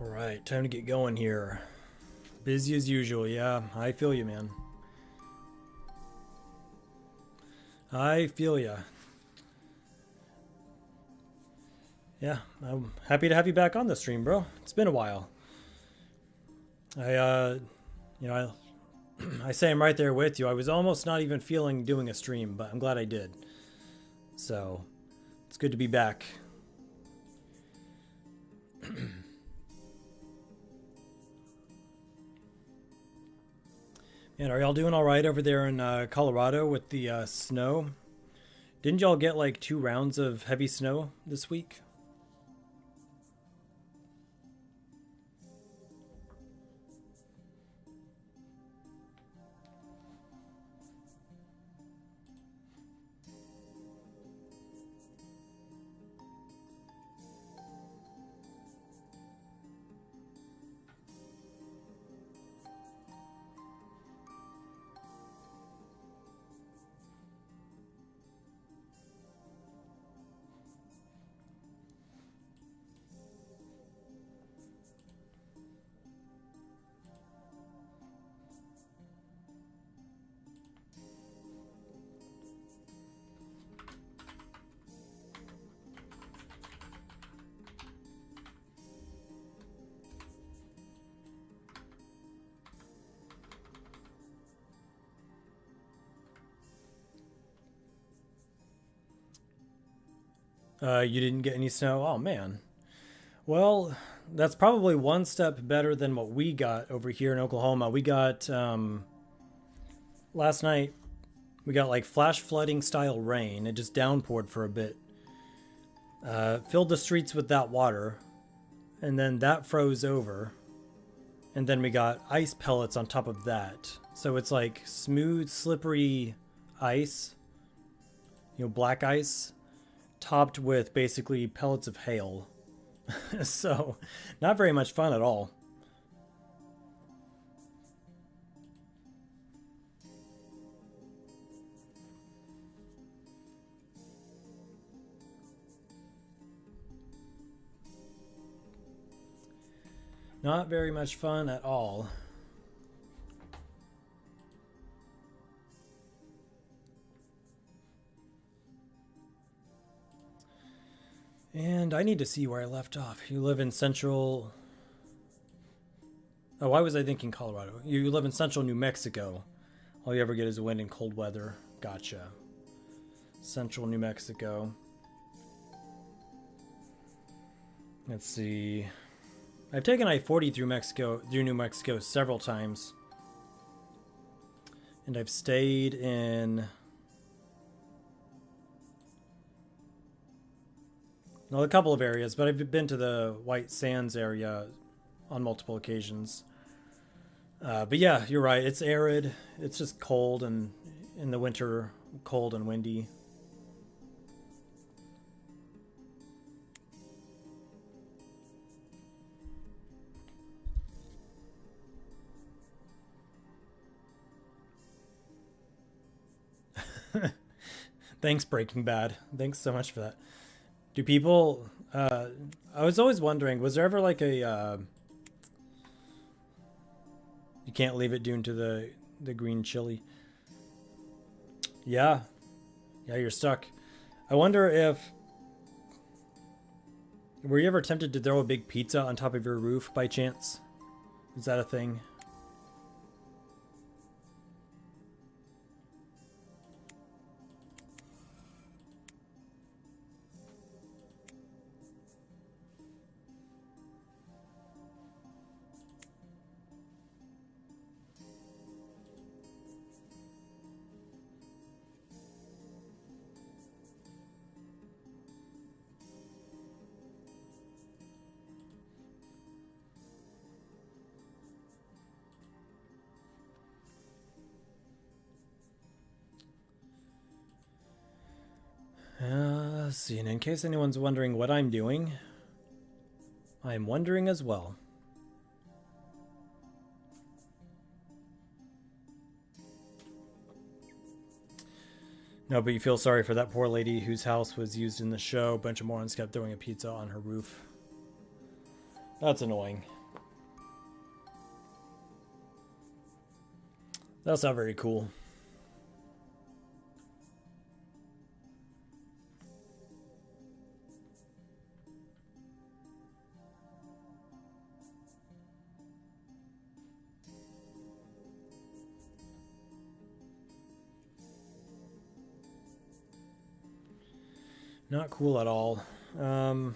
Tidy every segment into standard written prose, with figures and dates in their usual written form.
All right, time to get going here. Busy as usual, yeah. I feel you, man. I feel ya. Yeah, I'm happy to have you back on the stream, bro. It's been a while. I, you know, I say I'm right there with you. I was almost not even feeling doing a stream, but I'm glad I did. So, it's good to be back. And are y'all doing all right over there in Colorado with the snow? Didn't y'all get like 2 rounds of heavy snow this week? You didn't get any snow? Oh, man. Well, that's probably one step better than what we got over here in Oklahoma. We got, last night, we got like flash flooding style rain. It just downpoured for a bit. Filled the streets with that water. And then that froze over. And then we got ice pellets on top of that. So it's like smooth, slippery ice. You know, black ice. Topped with basically pellets of hail. So, not very much fun at all. Not very much fun at all. And I need to see where I left off. You live in central... Oh, why was I thinking Colorado? You live in central New Mexico. All you ever get is wind and cold weather. Gotcha. Central New Mexico. Let's see. I've taken I-40 through New Mexico several times. And I've stayed in... Well, a couple of areas, but I've been to the White Sands area on multiple occasions. But yeah, you're right. It's arid. It's just cold, and in the winter, cold and windy. Thanks, Breaking Bad. Thanks so much for that. Do people... I was always wondering, was there ever like a... you can't leave it due to the green chili. Yeah. Yeah, you're stuck. I wonder if... Were you ever tempted to throw a big pizza on top of your roof by chance? Is that a thing? Let's see, and in case anyone's wondering what I'm doing, I'm wondering as well. No, but you feel sorry for that poor lady whose house was used in the show. A bunch of morons kept throwing a pizza on her roof. That's annoying. That's not very cool. Not cool at all. And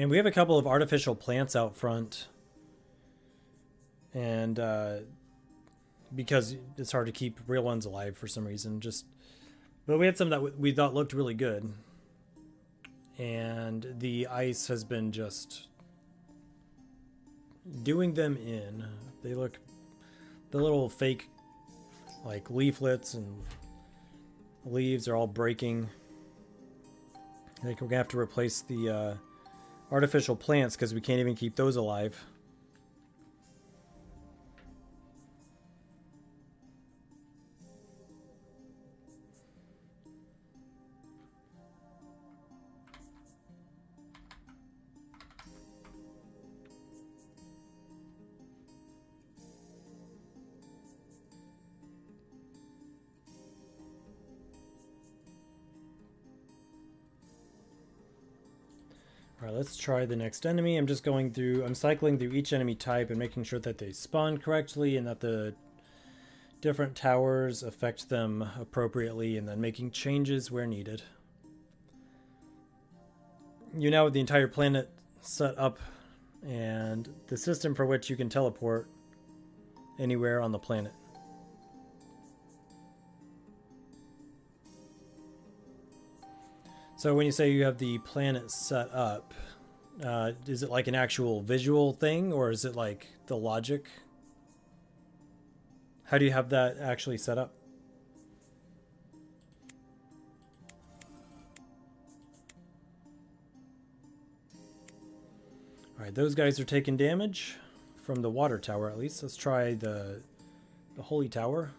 we have a couple of artificial plants out front. And because it's hard to keep real ones alive for some reason. But we had some that we thought looked really good. And the ice has been just doing them in. They look, the little fake like leaflets and leaves are all breaking. I think we're gonna have to replace the artificial plants because we can't even keep those alive. Alright, let's try the next enemy. I'm cycling through each enemy type and making sure that they spawn correctly and that the different towers affect them appropriately, and then making changes where needed. You now have the entire planet set up and the system for which you can teleport anywhere on the planet. So when you say you have the planet set up, is it like an actual visual thing, or is it like the logic? How do you have that actually set up? Alright, those guys are taking damage from the water tower at least. Let's try the holy tower.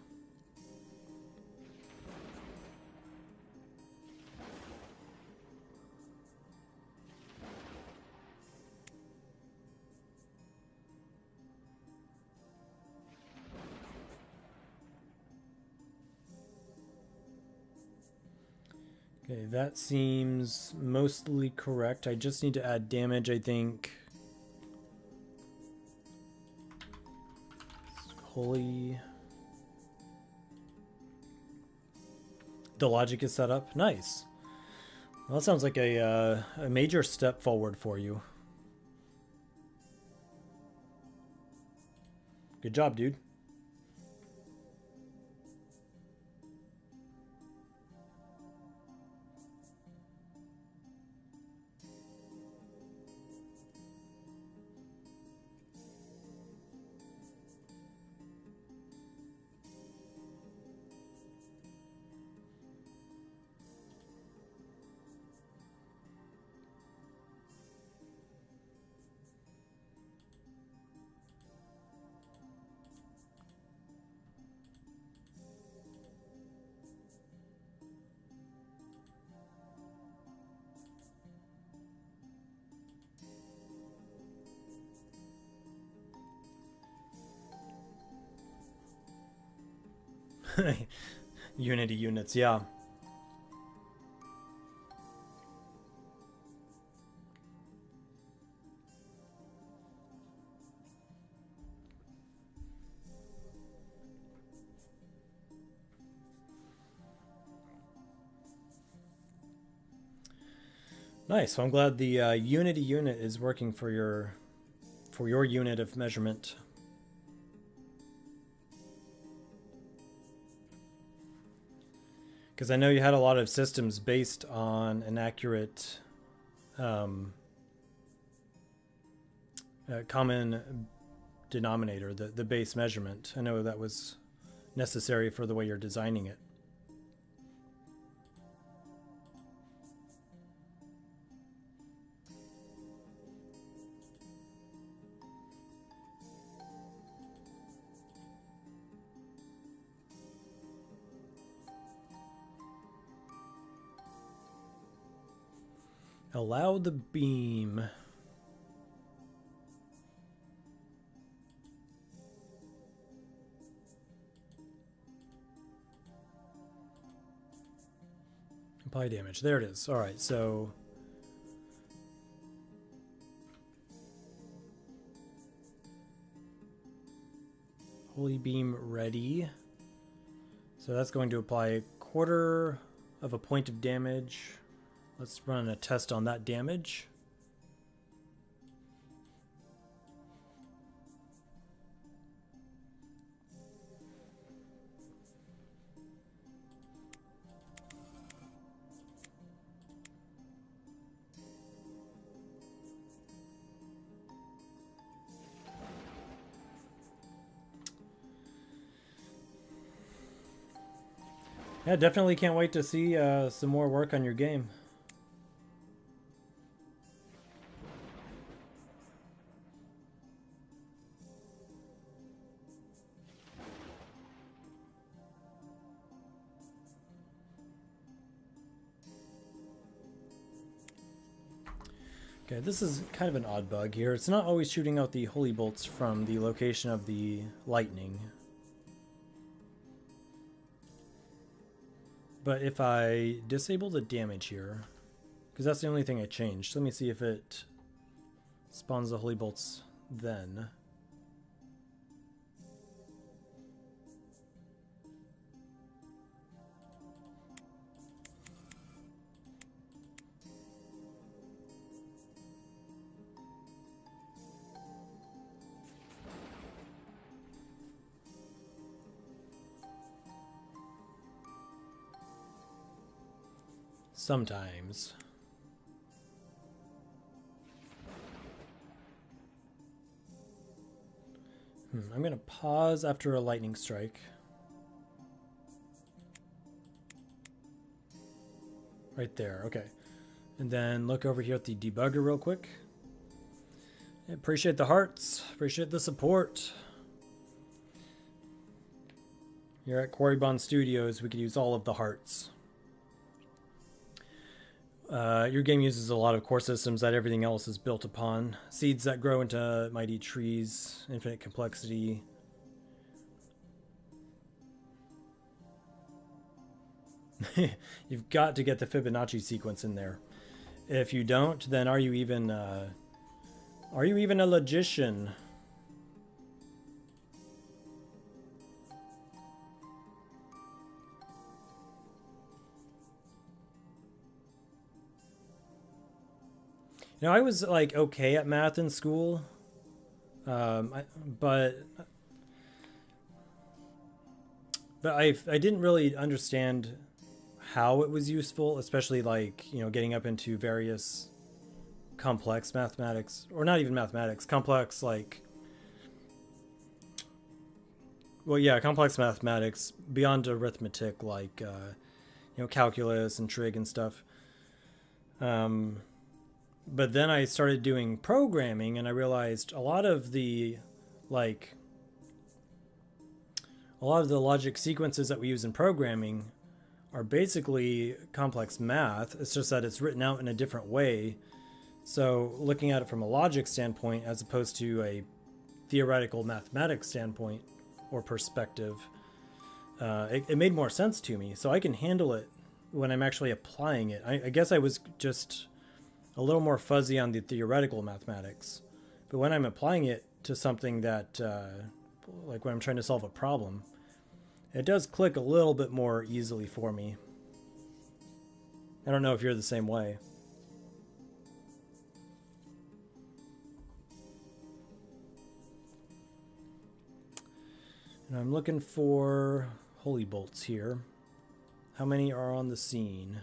Okay, that seems mostly correct. I just need to add damage, I think. Holy. The logic is set up. Nice. Well, that sounds like a major step forward for you. Good job, dude. Unity units, yeah. Nice. So I'm glad the Unity unit is working for your unit of measurement. Because I know you had a lot of systems based on an accurate common denominator, the base measurement. I know that was necessary for the way you're designing it. Allow the beam. Apply damage. There it is. All right, so Holy Beam ready. So that's going to apply a quarter of a point of damage. Let's run a test on that damage. Yeah, definitely can't wait to see some more work on your game. Okay, this is kind of an odd bug here. It's not always shooting out the holy bolts from the location of the lightning. But if I disable the damage here, because that's the only thing I changed. Let me see if it spawns the holy bolts then. Sometimes. I'm going to pause after a lightning strike. Right there, okay. And then look over here at the debugger real quick. I appreciate the hearts, appreciate the support. Here at Quarrybond Studios, we could use all of the hearts. Your game uses a lot of core systems that everything else is built upon. Seeds that grow into mighty trees, infinite complexity. You've got to get the Fibonacci sequence in there. If you don't, then are you even a logician? You know, I was like okay at math in school, but I didn't really understand how it was useful, especially like, you know, getting up into various complex mathematics, or not even mathematics, complex like, well, yeah, complex mathematics beyond arithmetic, like you know, calculus and trig and stuff. But then I started doing programming, and I realized a lot of the logic sequences that we use in programming are basically complex math. It's just that it's written out in a different way. So looking at it from a logic standpoint as opposed to a theoretical mathematics standpoint or perspective, it made more sense to me. So I can handle it when I'm actually applying it. I guess I was just a little more fuzzy on the theoretical mathematics. But when I'm applying it to something that, like when I'm trying to solve a problem, it does click a little bit more easily for me. I don't know if you're the same way. And I'm looking for holy bolts here. How many are on the scene?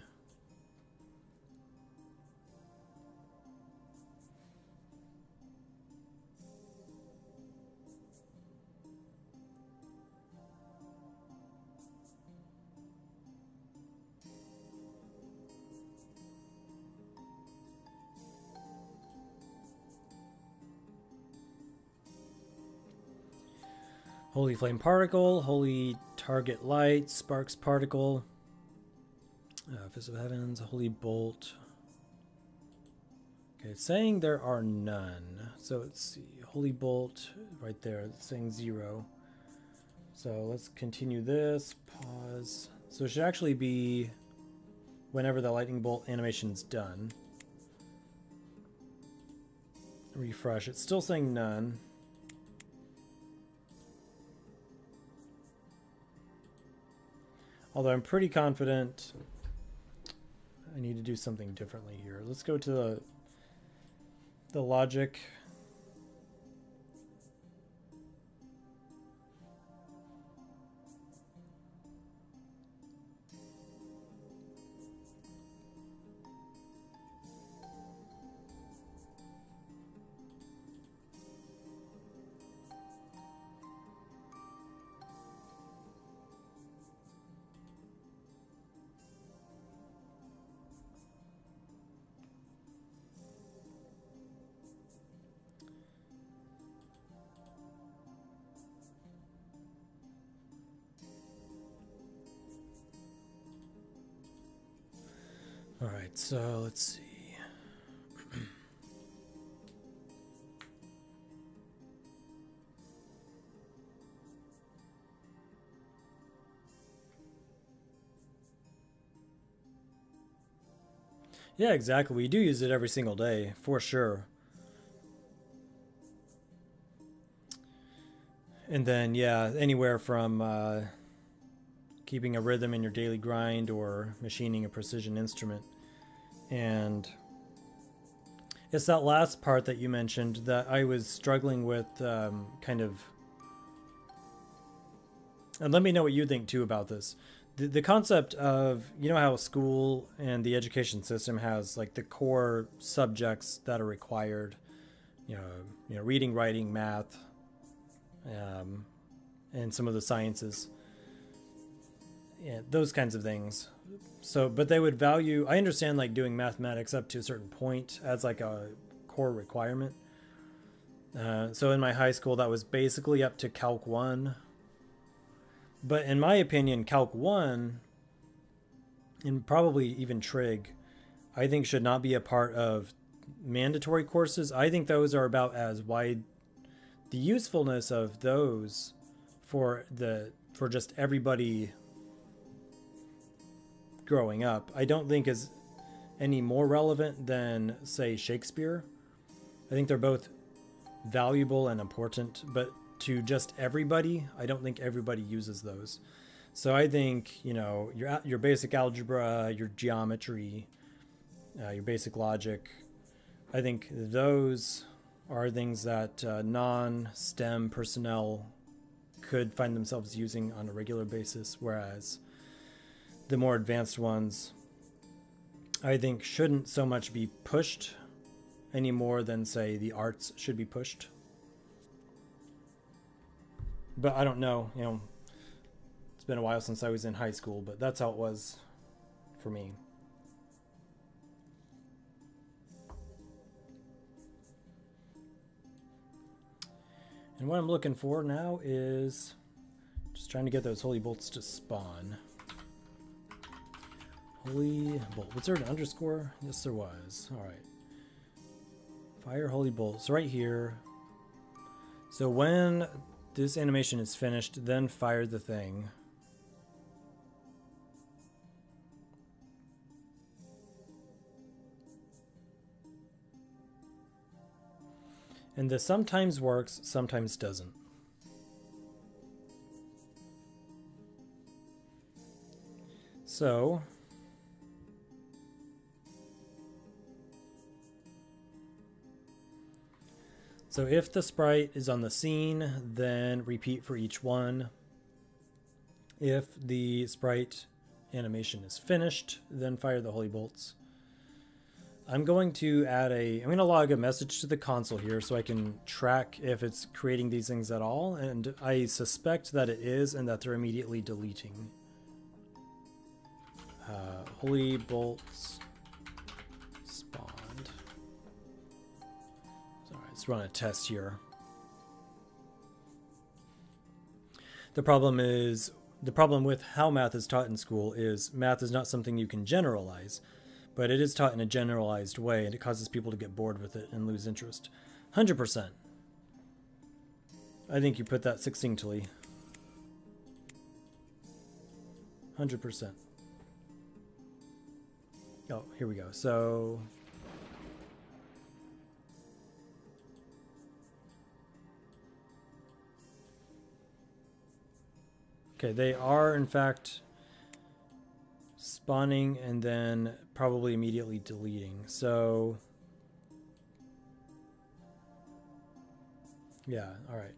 Holy Flame Particle, Holy Target Light, Sparks Particle, Fist of Heavens, Holy Bolt. Okay, it's saying there are none. So let's see. Holy Bolt right there. It's saying 0. So let's continue this. Pause. So it should actually be whenever the lightning bolt animation's done. Refresh. It's still saying none. Although I'm pretty confident I need to do something differently here. Let's go to the logic. All right, so let's see. Yeah, exactly. We do use it every single day, for sure. And then, yeah, anywhere from keeping a rhythm in your daily grind or machining a precision instrument. And it's that last part that you mentioned that I was struggling with, kind of. And let me know what you think too about this. The concept of, you know how school and the education system has like the core subjects that are required, reading, writing, math, and some of the sciences, yeah, those kinds of things. So, but they would value, I understand like doing mathematics up to a certain point as like a core requirement. So in my high school, that was basically up to Calc 1. But in my opinion, Calc 1, and probably even Trig, I think should not be a part of mandatory courses. I think those are about as wide, the usefulness of those for just everybody growing up, I don't think is any more relevant than, say, Shakespeare. I think they're both valuable and important, but to just everybody, I don't think everybody uses those. So I think, your basic algebra, your geometry, your basic logic, I think those are things that non-STEM personnel could find themselves using on a regular basis, whereas the more advanced ones, I think, shouldn't so much be pushed any more than, say, the arts should be pushed. But I don't know, it's been a while since I was in high school, but that's how it was for me. And what I'm looking for now is just trying to get those holy bolts to spawn. Holy bolt. Was there an underscore? Yes, there was. All right. Fire holy bolt. So right here. So when this animation is finished, then fire the thing. And this sometimes works, sometimes doesn't. So if the sprite is on the scene, then repeat for each one. If the sprite animation is finished, then fire the holy bolts. I'm going to log a message to the console here so I can track if it's creating these things at all, and I suspect that it is and that they're immediately deleting. Holy bolts spawned. Alright, let's run a test here. The problem with how math is taught in school is math is not something you can generalize. but it is taught in a generalized way, and it causes people to get bored with it and lose interest. 100%. I think you put that succinctly. 100%. Oh, here we go. So okay, they are in fact spawning and then probably immediately deleting. So yeah, all right.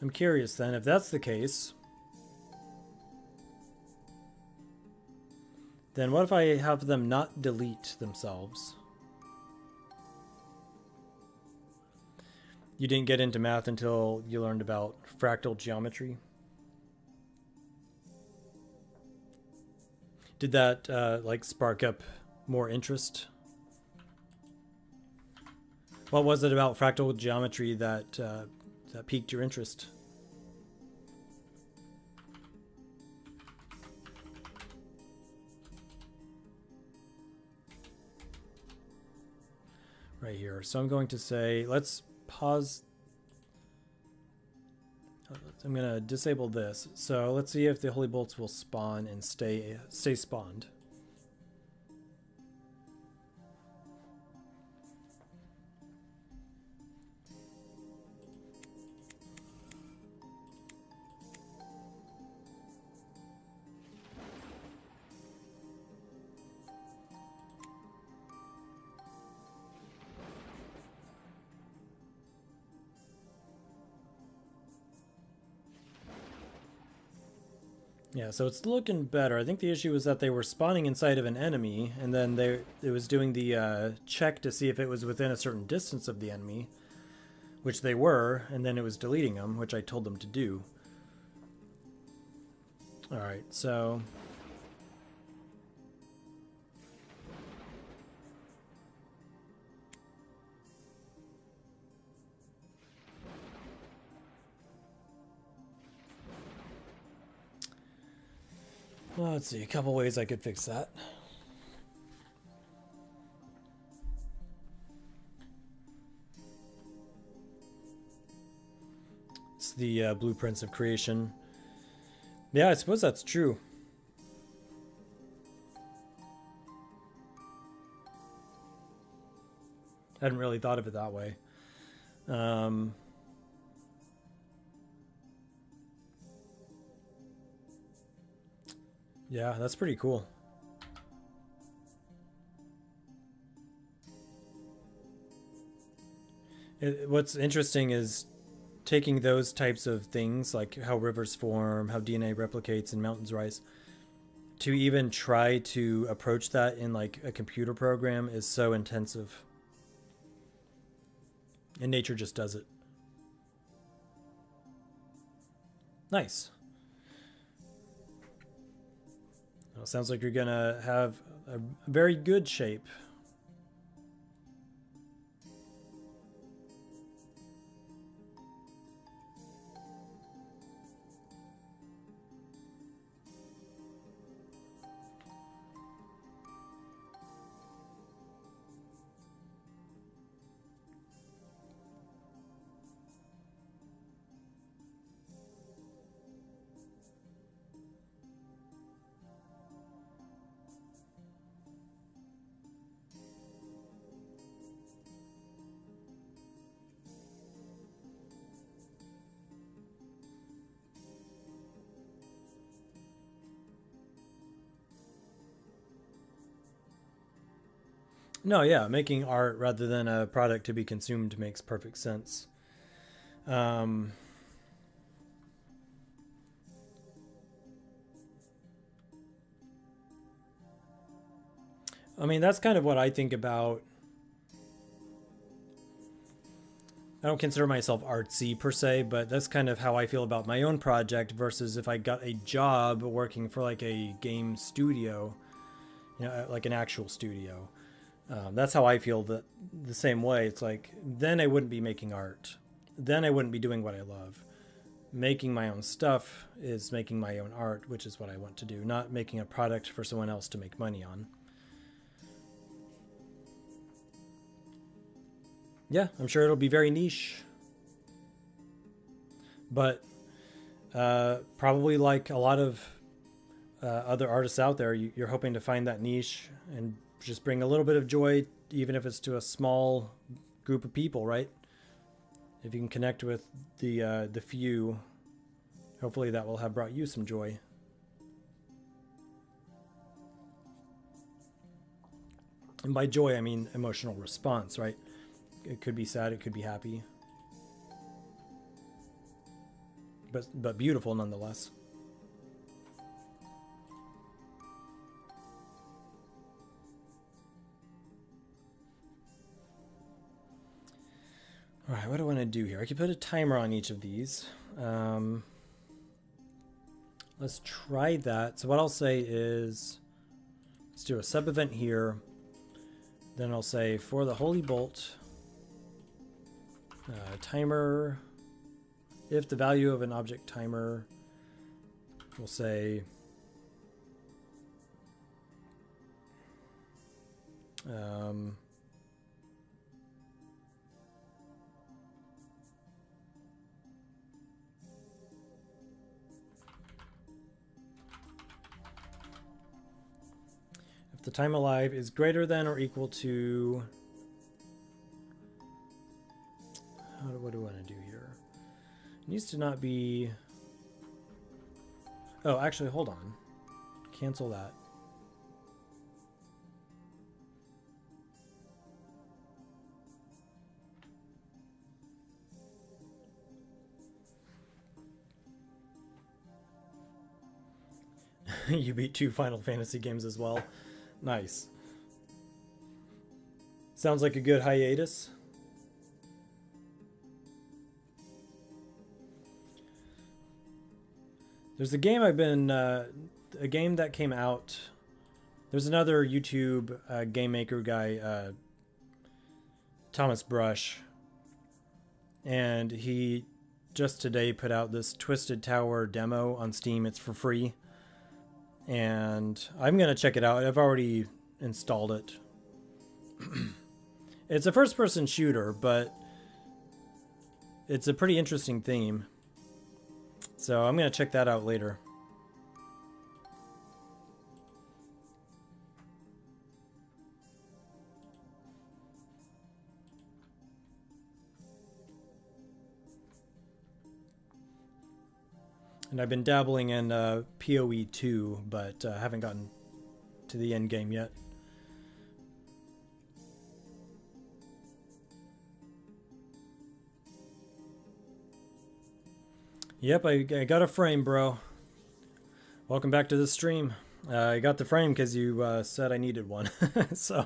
I'm curious then, if that's the case, then what if I have them not delete themselves? You didn't get into math until you learned about fractal geometry? Did that like spark up more interest? What was it about fractal geometry that that piqued your interest? Right here. So I'm going to say, let's pause. I'm going to disable this. So let's see if the holy bolts will spawn and stay spawned. Yeah, so it's looking better. I think the issue was that they were spawning inside of an enemy, and then it was doing the check to see if it was within a certain distance of the enemy, which they were, and then it was deleting them, which I told them to do. All right, so well, let's see, a couple ways I could fix that. It's the blueprints of creation. Yeah, I suppose that's true. I hadn't really thought of it that way. Yeah, that's pretty cool. What's interesting is taking those types of things, like how rivers form, how DNA replicates and mountains rise, to even try to approach that in like a computer program is so intensive. And nature just does it. Nice. Well, sounds like you're gonna have a very good shape. No, yeah, making art rather than a product to be consumed makes perfect sense. Um, I mean, that's kind of what I think about. I don't consider myself artsy per se, but that's kind of how I feel about my own project versus if I got a job working for like a game studio, you know, like an actual studio. That's how I feel the same way. It's like, then I wouldn't be making art. Then I wouldn't be doing what I love. making my own stuff is making my own art, which is what I want to do, not making a product for someone else to make money on. Yeah, I'm sure it'll be very niche. But probably like a lot of other artists out there, you're hoping to find that niche and just bring a little bit of joy, even if it's to a small group of people, right? If you can connect with the few, hopefully that will have brought you some joy. And by joy, I mean emotional response, right? It could be sad, it could be happy. But beautiful nonetheless. All right, what do I want to do here? I could put a timer on each of these. Let's try that. So what I'll say is, let's do a sub event here. Then I'll say for the Holy Bolt, timer, if the value of an object timer, we'll say if the time alive is greater than or equal to, what do I want to do here? It needs to not be, oh, actually, hold on. Cancel that. You beat 2 Final Fantasy games as well. Nice. Sounds like a good hiatus. There's a game I've been, a game that came out. There's another YouTube game maker guy, Thomas Brush, and he just today put out this Twisted Tower demo on Steam. It's for free, and I'm gonna check it out. I've already installed it. It's a first-person shooter, but it's a pretty interesting theme. So I'm going to check that out later. And I've been dabbling in PoE 2, but haven't gotten to the end game yet. Yep, I got a frame, bro. Welcome back to the stream. I got the frame because you said I needed one. So,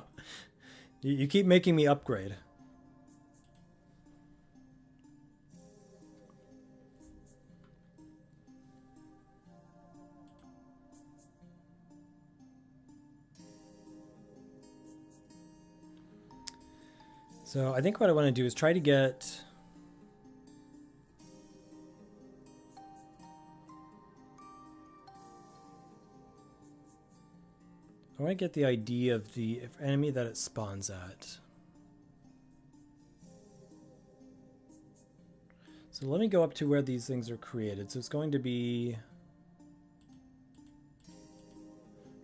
you keep making me upgrade. So, I think what I want to do is try to get... I want to get the ID of the enemy that it spawns at. So let me go up to where these things are created. So it's going to be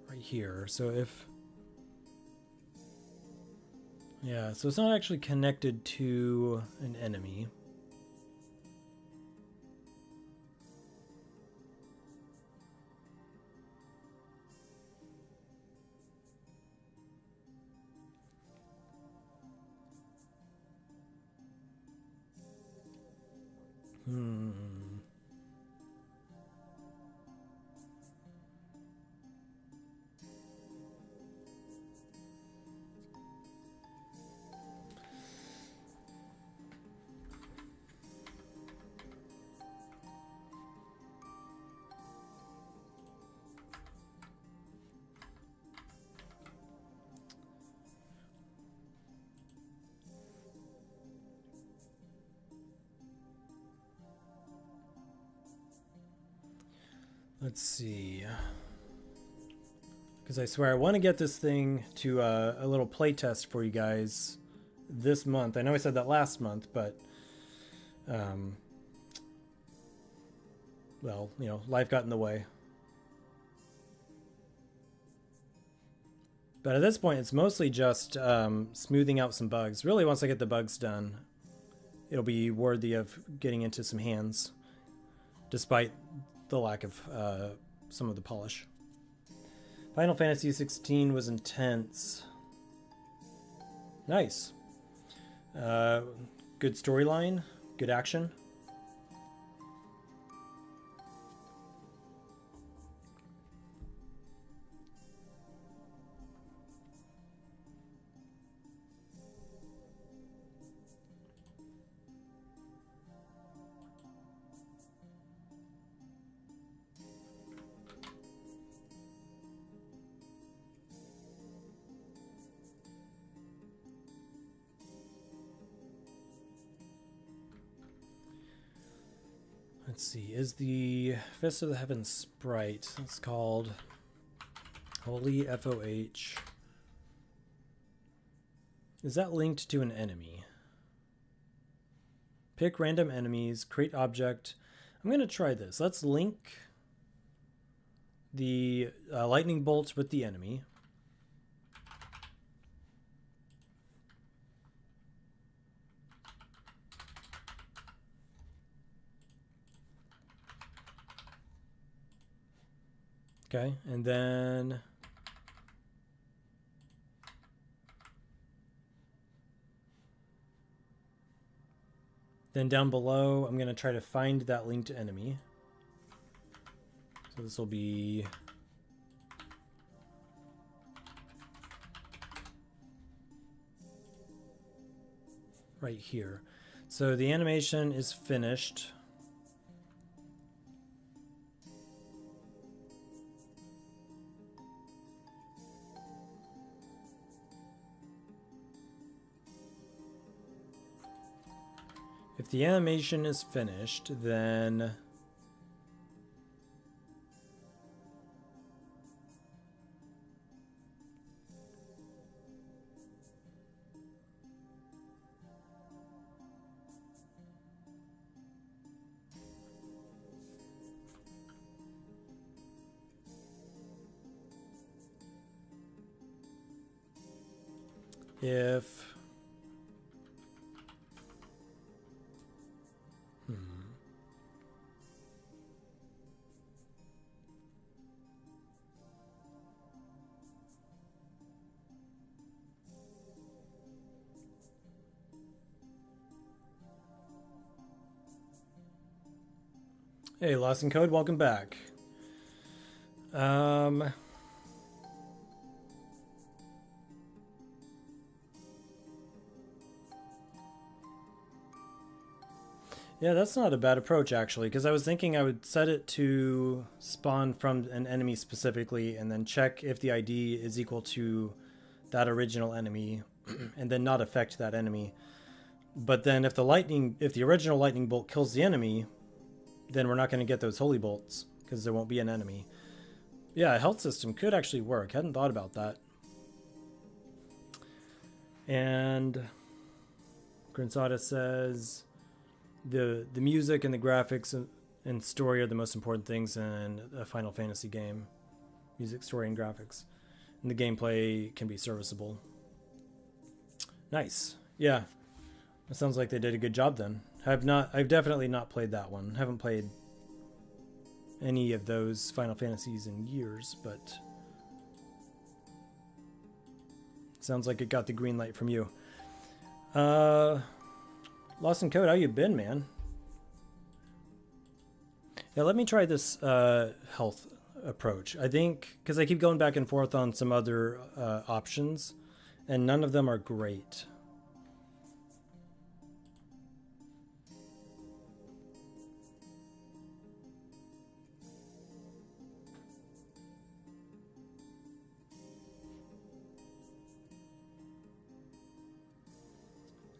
right here. So if... yeah, so it's not actually connected to an enemy. Let's see. Because I swear I want to get this thing to a little play test for you guys this month. I know I said that last month, but well, you know, life got in the way. But at this point, it's mostly just smoothing out some bugs. Really, once I get the bugs done, it'll be worthy of getting into some hands, despite the lack of some of the polish. Final Fantasy XVI was intense. Nice. Good storyline, good action. Let's see, is the Fist of the Heavens sprite, it's called Holy FOH. Is that linked to an enemy? Pick random enemies, create object. I'm going to try this. Let's link the lightning bolt with the enemy. Okay, and then down below, I'm going to try to find that linked enemy. So this will be right here. So the animation is finished. If the animation is finished, then if Hey, Lost in Code, welcome back. Yeah, that's not a bad approach, actually, because I was thinking I would set it to spawn from an enemy specifically and then check if the ID is equal to that original enemy and then not affect that enemy. But then if the original lightning bolt kills the enemy, then we're not going to get those holy bolts because there won't be an enemy. Yeah, a health system could actually work. Hadn't thought about that. And Grinsada says the music and the graphics and story are the most important things in a Final Fantasy game. Music, story, and graphics. And the gameplay can be serviceable. Nice. Yeah. It sounds like they did a good job then. I've definitely not played that one. Haven't played any of those Final Fantasies in years, but it sounds like it got the green light from you. Lost in Code, how you been, man? Yeah, let me try this health approach. I think, because I keep going back and forth on some other options, and none of them are great.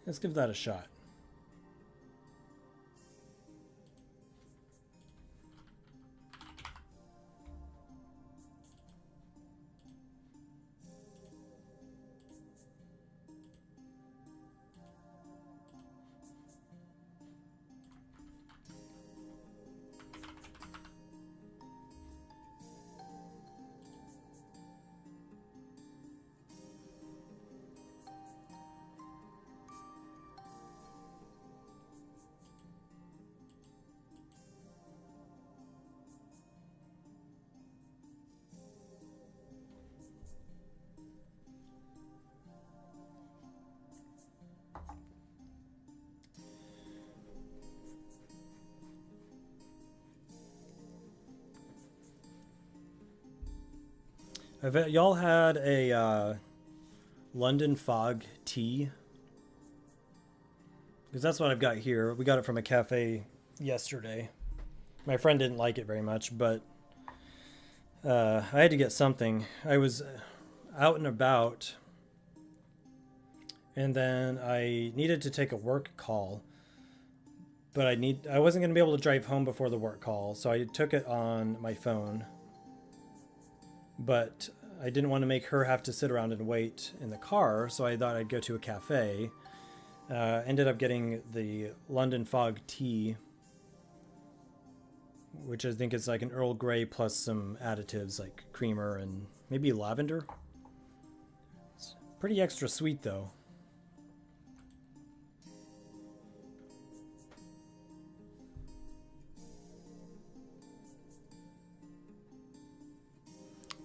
Let's give that a shot. Have y'all had a London Fog tea? Because that's what I've got here. We got it from a cafe yesterday. My friend didn't like it very much, but I had to get something. I was out and about, and then I needed to take a work call, but I wasn't going to be able to drive home before the work call, so I took it on my phone. But I didn't want to make her have to sit around and wait in the car, so I thought I'd go to a cafe. Ended up getting the London Fog tea, which I think is like an Earl Grey plus some additives like creamer and maybe lavender. It's pretty extra sweet though.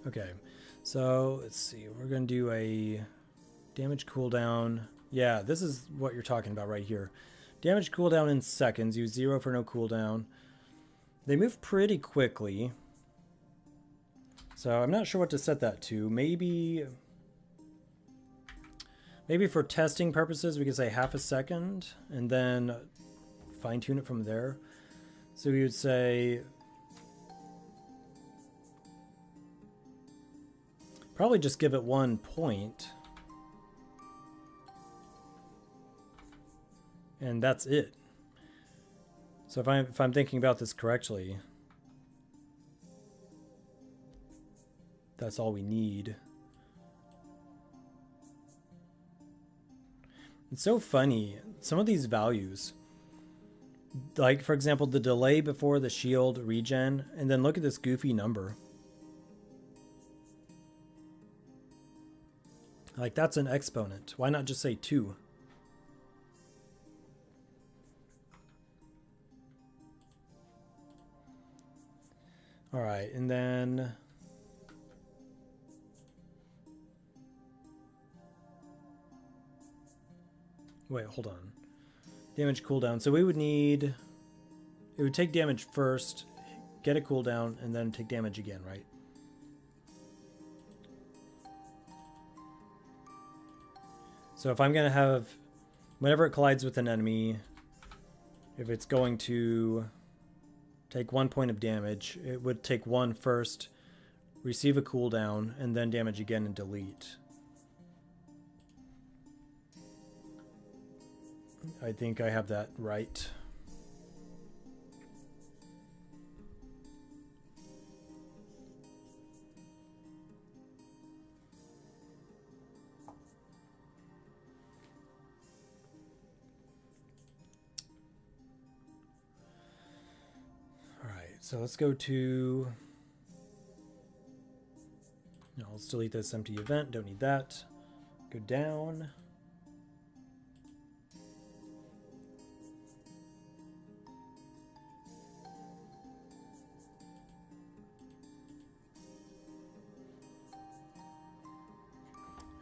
Okay, so let's see. We're going to do a damage cooldown. Yeah, this is what you're talking about right here. Damage cooldown in seconds. Use 0 for no cooldown. They move pretty quickly. So I'm not sure what to set that to. Maybe for testing purposes, we could say half a second and then fine tune it from there. So we would say probably just give it 1 point. And that's it. So if I'm thinking about this correctly, that's all we need. It's so funny. Some of these values, like for example, the delay before the shield regen, and then look at this goofy number. Like that's an exponent. Why not just say 2? All right, and then wait, hold on. Damage cooldown. So we would need, it would take damage first, get a cooldown, and then take damage again, right? So if I'm going to have, whenever it collides with an enemy, if it's going to take 1 point of damage, it would take 1 first, receive a cooldown, and then damage again and delete. I think I have that right. So let's go to, no, let's delete this empty event, don't need that. Go down.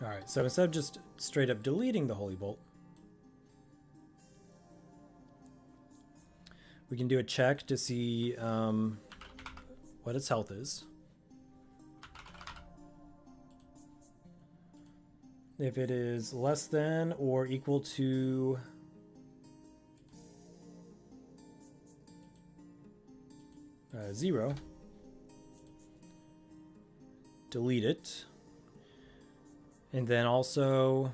All right, so instead of just straight up deleting the Holy Bolt, we can do a check to see what its health is. If it is less than or equal to zero, delete it. And then also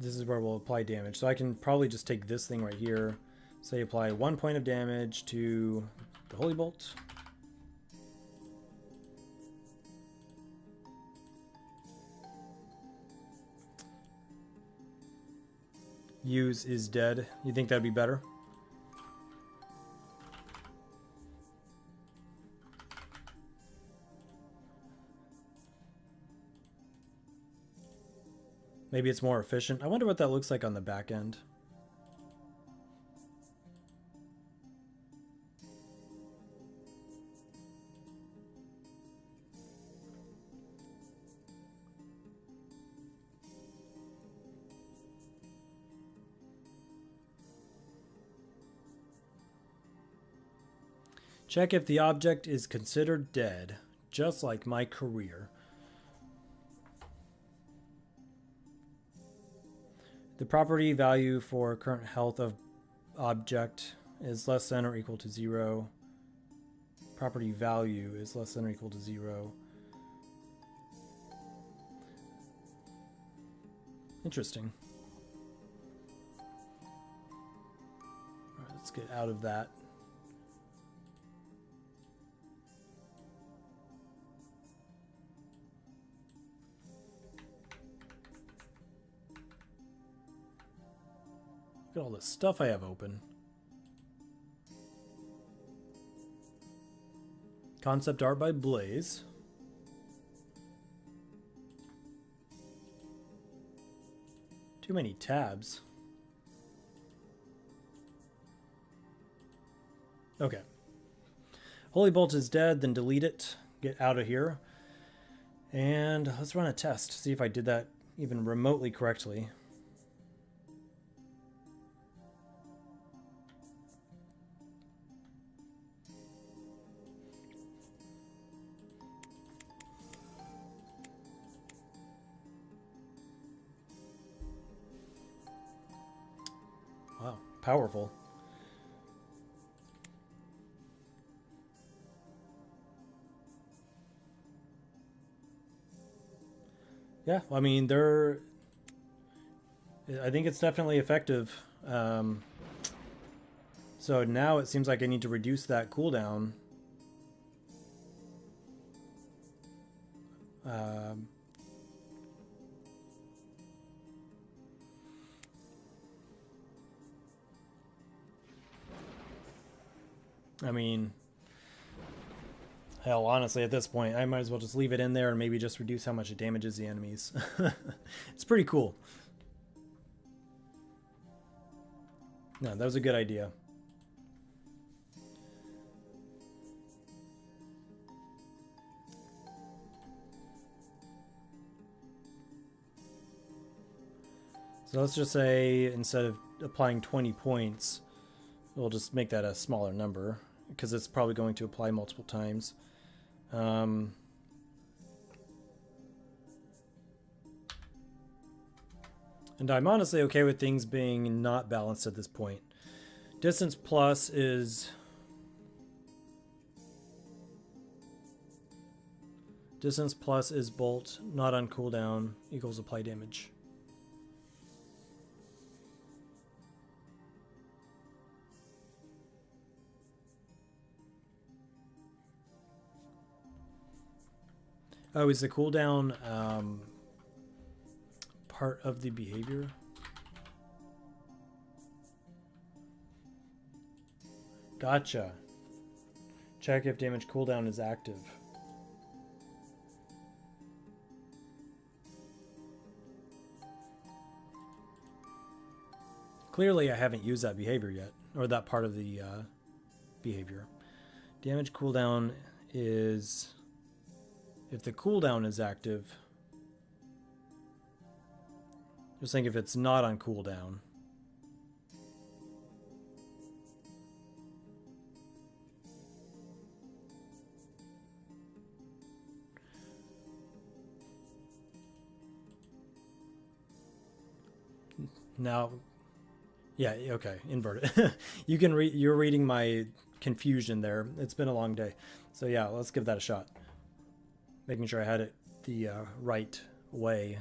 this is where we'll apply damage. So I can probably just take this thing right here, say apply 1 point of damage to the Holy Bolt. Use is dead. You think that'd be better? Maybe it's more efficient. I wonder what that looks like on the back end. Check if the object is considered dead, just like my career. The property value for current health of object is less than or equal to 0. Property value is less than or equal to 0. Interesting. All right, let's get out of that. Look at all the stuff I have open. Concept art by Blaze. Too many tabs. Okay. Holy Bolt is dead, then delete it. Get out of here. And let's run a test. See if I did that even remotely correctly. Wow, powerful. Yeah, I mean, I think it's definitely effective. So now it seems like I need to reduce that cooldown. I mean, hell, honestly, at this point, I might as well just leave it in there and maybe just reduce how much it damages the enemies. It's pretty cool. No, that was a good idea. So let's just say instead of applying 20 points, we'll just make that a smaller number because it's probably going to apply multiple times. And I'm honestly okay with things being not balanced at this point. Distance plus is... Distance plus is bolt, not on cooldown, equals apply damage. Oh, is the cooldown part of the behavior? Gotcha. Check if damage cooldown is active. Clearly I haven't used that behavior yet, or that part of the behavior. Damage cooldown is... If the cooldown is active, just think if it's not on cooldown. Now, yeah, okay, invert it. You're reading my confusion there. It's been a long day. So yeah, let's give that a shot. Making sure I had it the right way.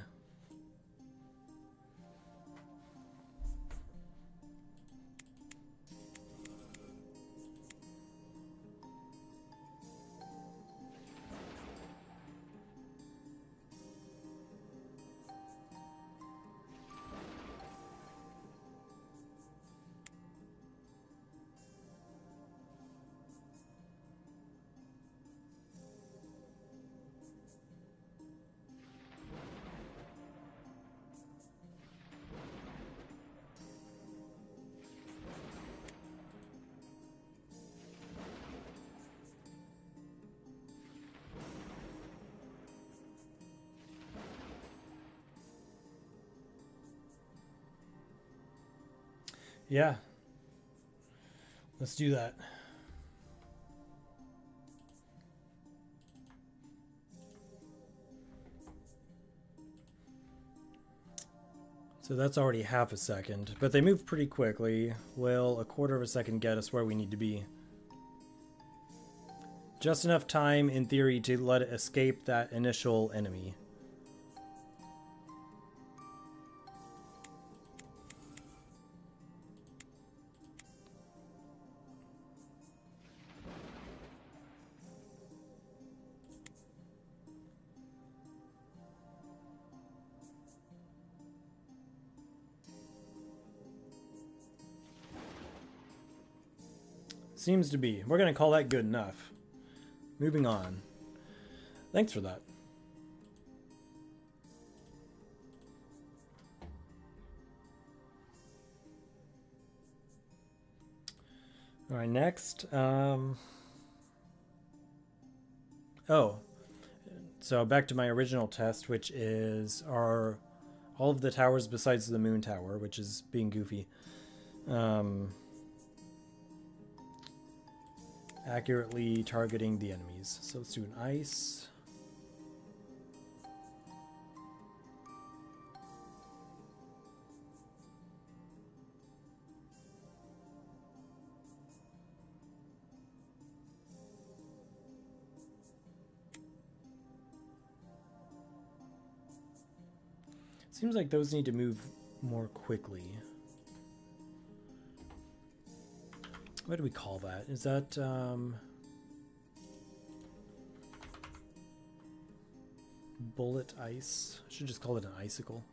Yeah. Let's do that. So that's already half a second, but they move pretty quickly. Will a quarter of a second get us where we need to be? Just enough time, in theory, to let it escape that initial enemy. Seems to be. We're going to call that good enough. Moving on. Thanks for that. All right, next. Oh. So back to my original test, which is all of the towers besides the moon tower, which is being goofy. Accurately targeting the enemies. So let's do an ice. Seems like those need to move more quickly. What do we call that? Is that bullet ice? I should just call it an icicle.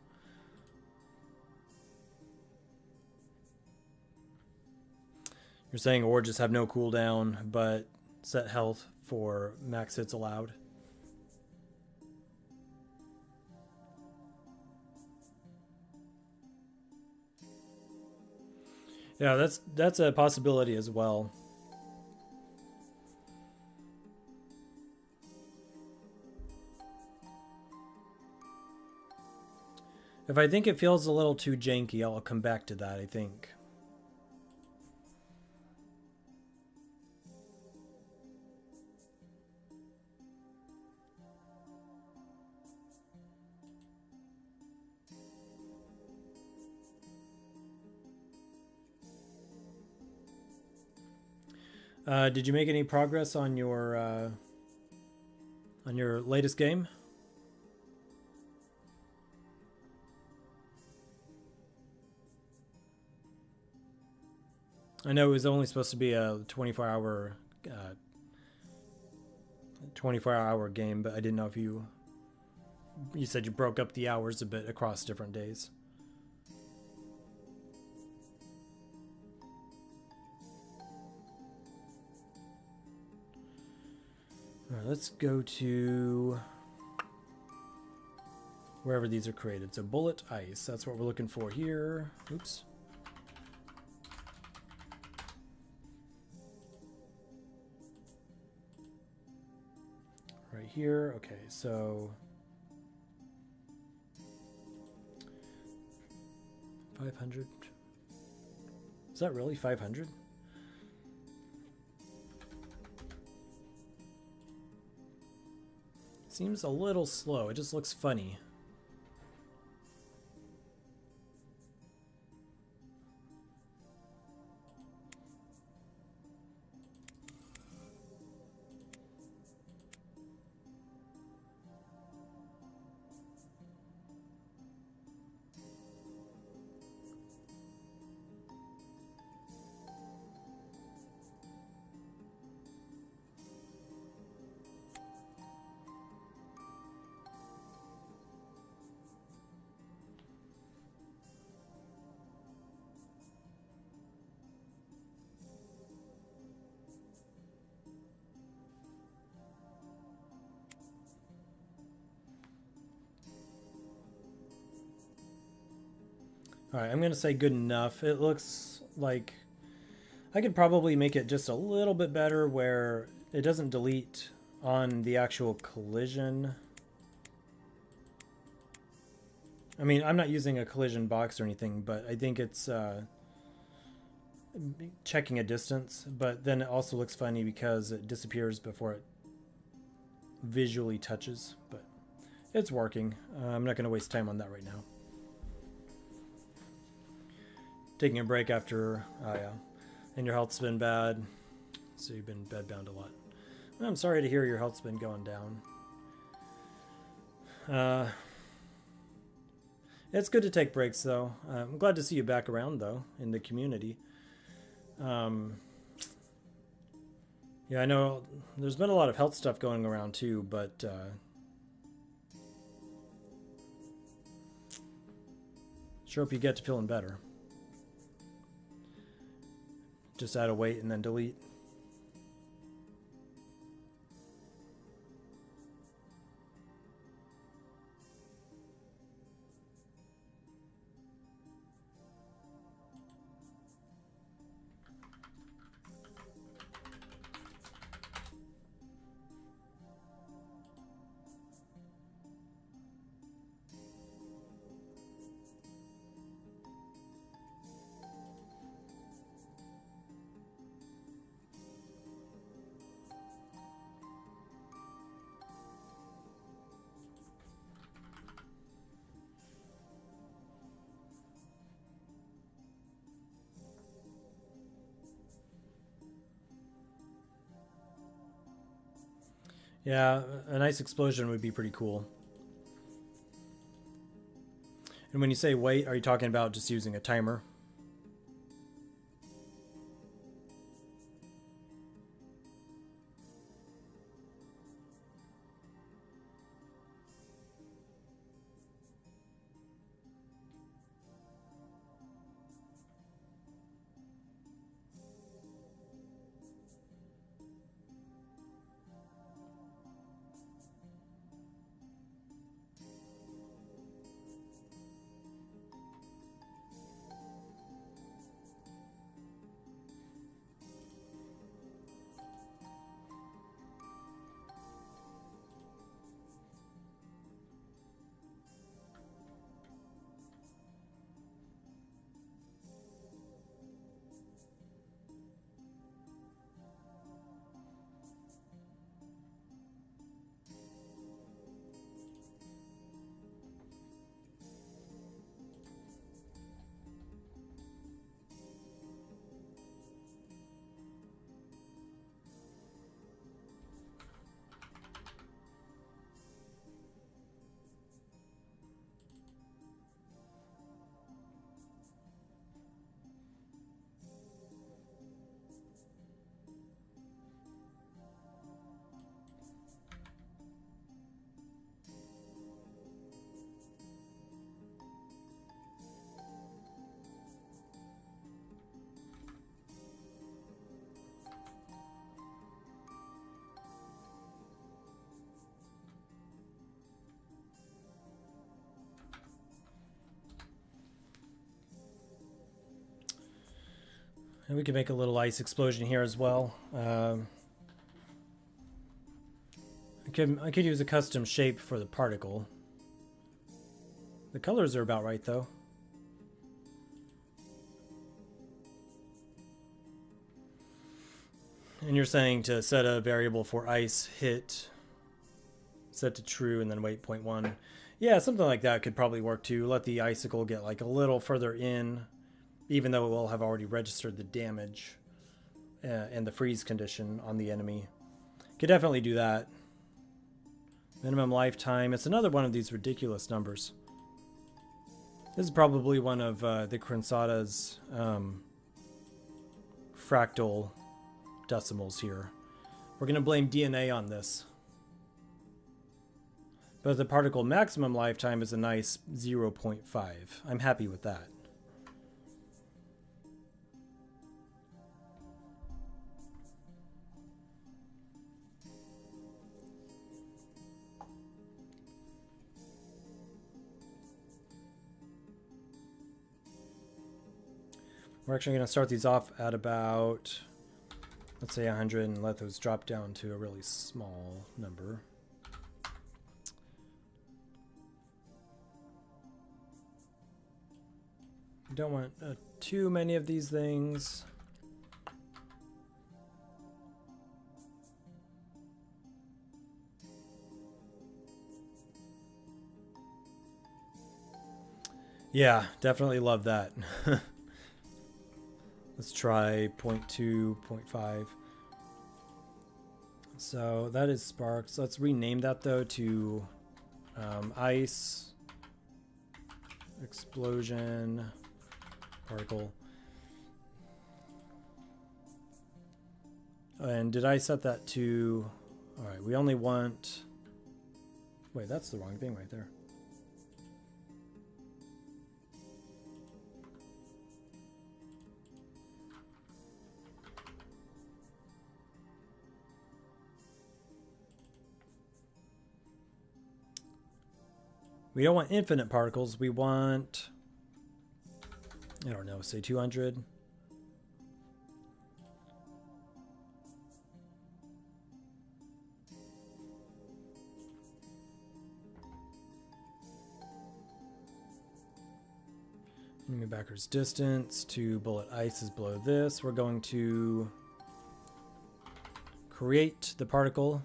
You're saying or just have no cooldown, but set health for max hits allowed. Yeah, that's a possibility as well. If I think it feels a little too janky, I'll come back to that, I think. Did you make any progress on your latest game? I know it was only supposed to be a 24-hour game, but I didn't know if you said you broke up the hours a bit across different days. All right, let's go to wherever these are created. So bullet ice, that's what we're looking for here. Oops. Right here. Okay, so 500. Is that really 500? Seems a little slow. It just looks funny. All right, I'm going to say good enough. It looks like I could probably make it just a little bit better where it doesn't delete on the actual collision. I mean, I'm not using a collision box or anything, but I think it's checking a distance. But then it also looks funny because it disappears before it visually touches. But it's working. I'm not going to waste time on that right now. taking a break after, oh yeah, and your health's been bad, so you've been bedbound a lot. I'm sorry to hear your health's been going down. It's good to take breaks, though. I'm glad to see you back around, though, in the community. Yeah, I know there's been a lot of health stuff going around, too, but sure hope you get to feeling better. Just add a wait and then delete. Yeah, a nice explosion would be pretty cool. And when you say wait, are you talking about just using a timer? And we can make a little ice explosion here as well. I could use a custom shape for the particle. The colors are about right, though. And you're saying to set a variable for ice hit, set to true, and then wait 0.1. Yeah, something like that could probably work too. Let the icicle get like a little further in, even though it will have already registered the damage and the freeze condition on the enemy. Could definitely do that. Minimum lifetime. It's another one of these ridiculous numbers. This is probably one of the Crinsada's fractal decimals here. We're going to blame DNA on this. But the particle maximum lifetime is a nice 0.5. I'm happy with that. We're actually going to start these off at about, let's say 100, and let those drop down to a really small number. You don't want too many of these things. Yeah, definitely love that. Let's try 0.2, 0.5. So that is sparks. Let's rename that though to ice explosion particle. And did I set that to... All right, we only want... Wait, that's the wrong thing right there. We don't want infinite particles. We want, I don't know, say 200. Enemy backer's distance to bullet ice is below this. We're going to create the particle.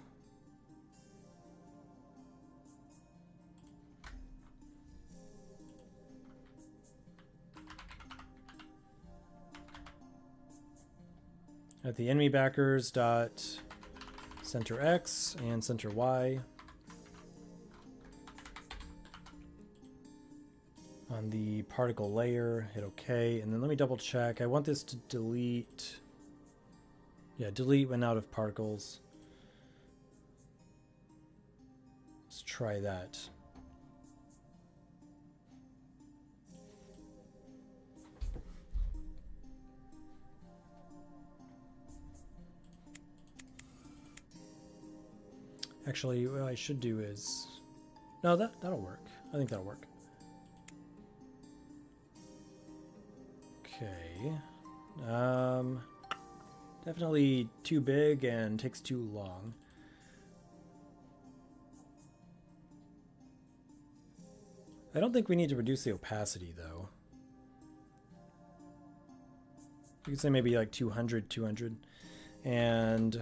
At the enemy backers dot center X and center Y. On the particle layer, hit OK, and then let me double check. I want this to delete. Yeah, delete when out of particles. Let's try that. Actually, what I should do is... No, that'll work. I think that'll work. Okay. Definitely too big and takes too long. I don't think we need to reduce the opacity, though. You could say maybe like 200, 200. And...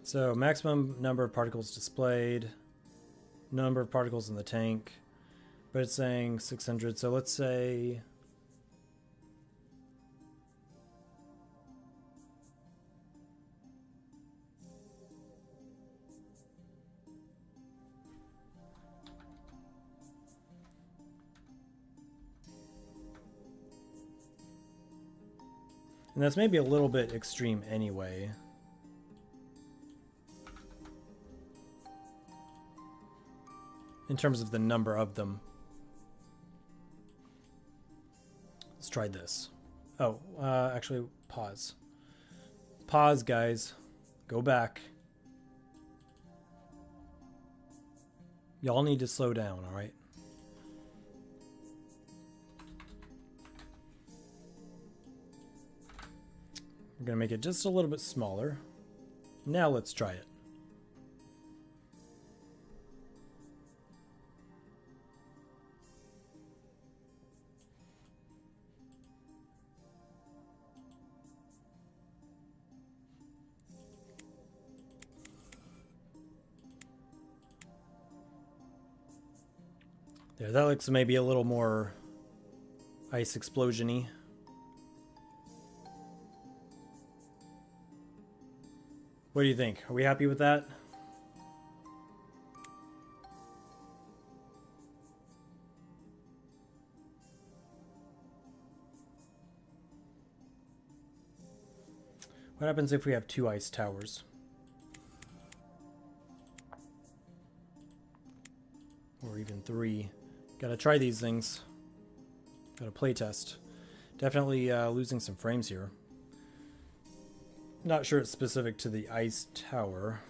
So maximum number of particles displayed, number of particles in the tank, but it's saying 600. So let's say and that's maybe a little bit extreme anyway. In terms of the number of them. Let's try this. Oh, actually, pause. Pause, guys. Go back. Y'all need to slow down, alright? We're gonna make it just a little bit smaller. Now let's try it. There, that looks maybe a little more ice explosion-y. What do you think? Are we happy with that? What happens if we have 2 ice towers? Or even 3. Gotta try these things. Gotta play test. Definitely losing some frames here. Not sure it's specific to the ice tower.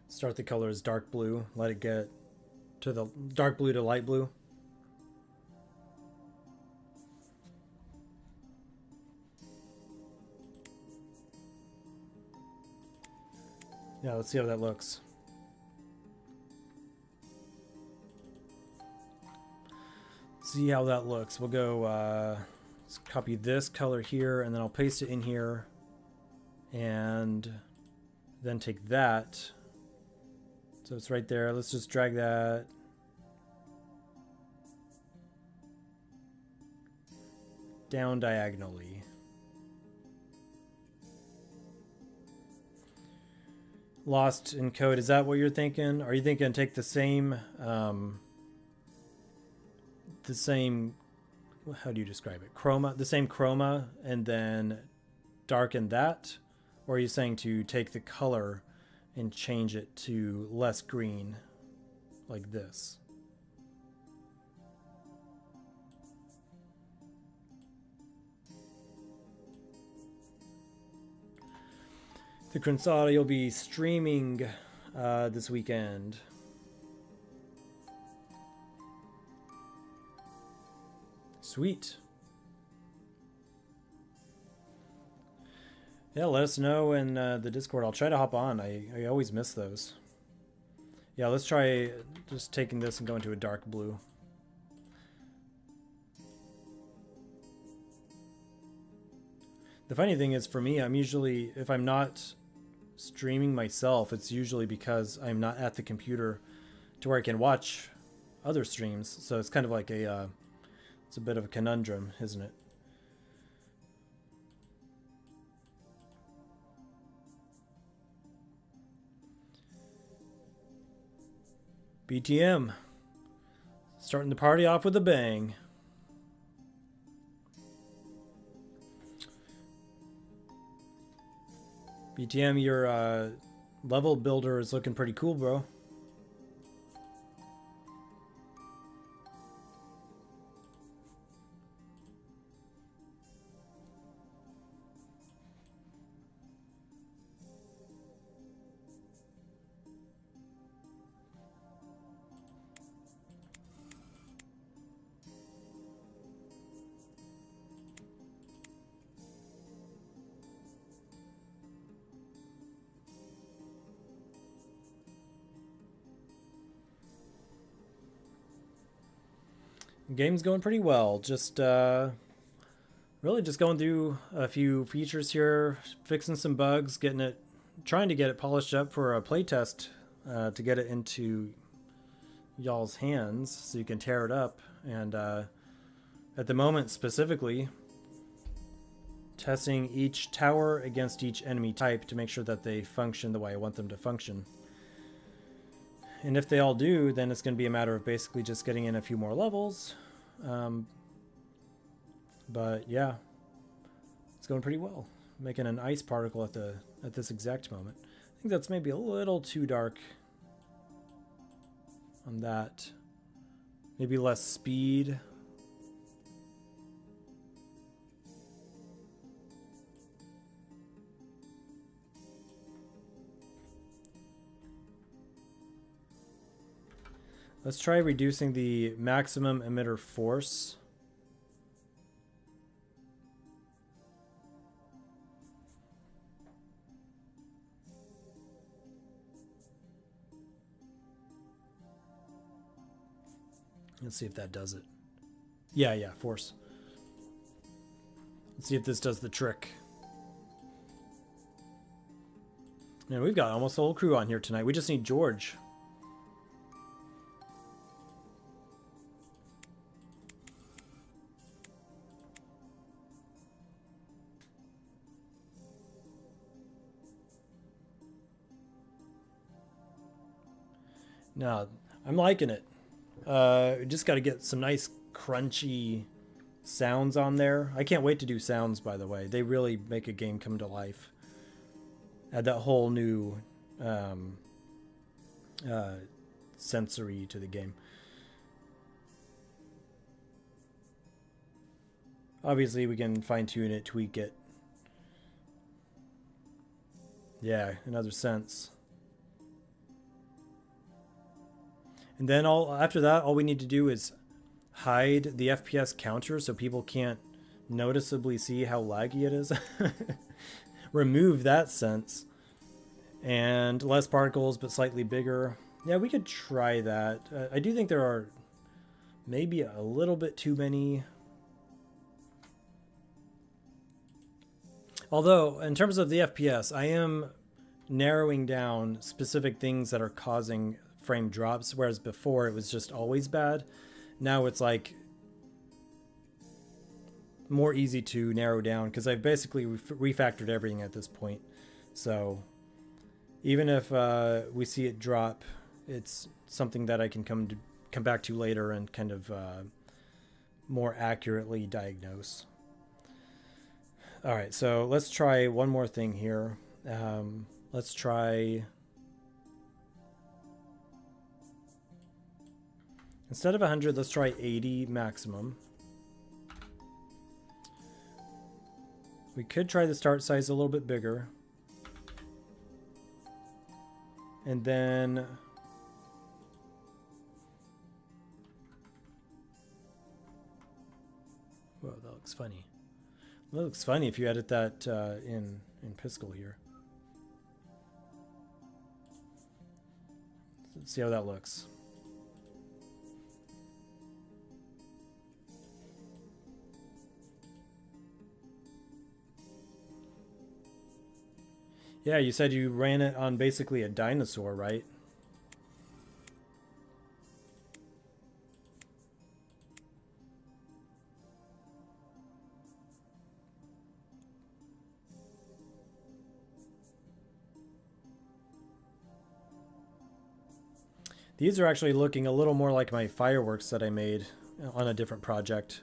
Start the color as dark blue. Let it get to the dark blue to light blue. Yeah, let's see how that looks. See how that looks. We'll go Let's copy this color here, and then I'll paste it in here, and then take that. So it's right there. Let's just drag that down diagonally. Lost in code, is that what you're thinking? Are you thinking take the same, how do you describe it? Chroma, the same chroma, and then darken that? Or are you saying to take the color and change it to less green, like this? The Crinsada, you'll be streaming this weekend. Sweet. Yeah, let us know in the Discord. I'll try to hop on. I always miss those. Yeah, let's try just taking this and going to a dark blue. The funny thing is, for me, I'm usually, if I'm not streaming myself, it's usually because I'm not at the computer to where I can watch other streams. So it's kind of like a, it's a bit of a conundrum, isn't it? BTM. Starting the party off with a bang. BTM, your level builder is looking pretty cool, bro. Game's going pretty well. Just really just going through a few features here, fixing some bugs, trying to get it polished up for a playtest to get it into y'all's hands so you can tear it up. And at the moment specifically, testing each tower against each enemy type to make sure that they function the way I want them to function. And if they all do, then it's going to be a matter of basically just getting in a few more levels. But yeah, it's going pretty well. Making an ice particle at this exact moment. I think that's maybe a little too dark on that. Maybe less speed. Let's try reducing the maximum emitter force. Let's see if that does it. Yeah, force. Let's see if this does the trick. Man, we've got almost the whole crew on here tonight. We just need George. No, I'm liking it. Just got to get some nice crunchy sounds on there. I can't wait to do sounds, by the way. They really make a game come to life. Add that whole new sensory to the game. Obviously, we can fine-tune it, tweak it. Yeah, another sense. And then after that, all we need to do is hide the FPS counter so people can't noticeably see how laggy it is. Remove that sense. And less particles, but slightly bigger. Yeah, we could try that. I do think there are maybe a little bit too many Although, in terms of the FPS, I am narrowing down specific things that are causing frame drops, whereas before it was just always bad. Now it's like more easy to narrow down because I've basically refactored everything at this point. So even if we see it drop, it's something that I can come back to later and kind of more accurately diagnose. All right, so let's try one more thing here. Let's try, instead of 100, let's try 80 maximum. We could try the start size a little bit bigger. And then whoa, that looks funny. That looks funny if you edit that in Piskel here. Let's see how that looks. Yeah, you said you ran it on basically a dinosaur, right? These are actually looking a little more like my fireworks that I made on a different project.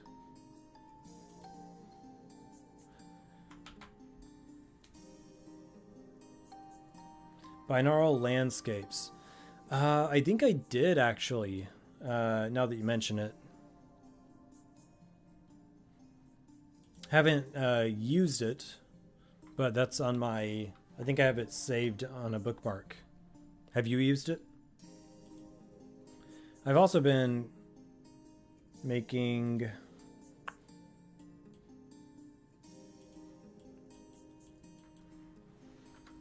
Binaural landscapes. I think I did actually, now that you mention it. Haven't used it, but that's on my, I think I have it saved on a bookmark. Have you used it? I've also been making...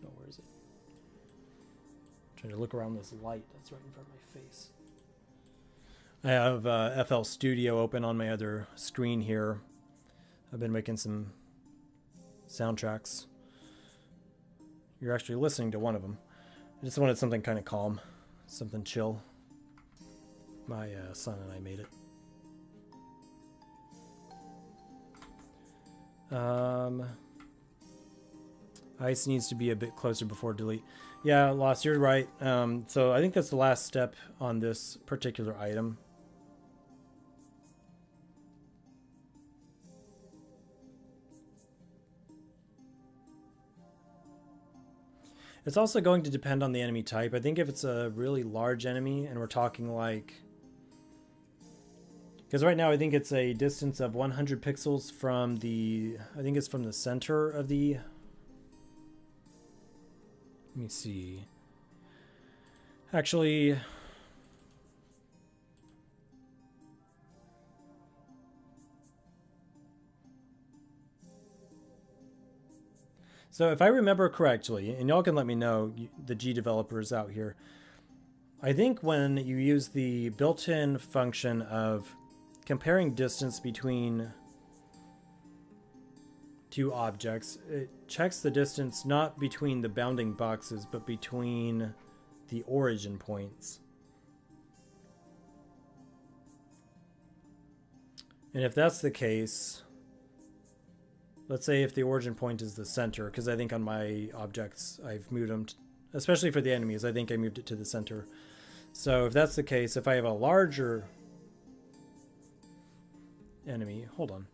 Oh, where is it? I'm trying to look around this light that's right in front of my face. I have FL Studio open on my other screen here. I've been making some soundtracks. You're actually listening to one of them. I just wanted something kind of calm, something chill. My son and I made it. Ice needs to be a bit closer before delete. Yeah, Lost, you're right. So I think that's the last step on this particular item. It's also going to depend on the enemy type. I think if it's a really large enemy and we're talking like... Because right now I think it's a distance of 100 pixels from the... I think it's from the center of the... Let me see. Actually... So if I remember correctly, and y'all can let me know, the G developers out here, I think when you use the built-in function of comparing distance between two objects, it checks the distance not between the bounding boxes, but between the origin points. And if that's the case, let's say if the origin point is the center, because I think on my objects I've moved them, especially for the enemies, I think I moved it to the center. So if that's the case, if I have a larger enemy, hold on.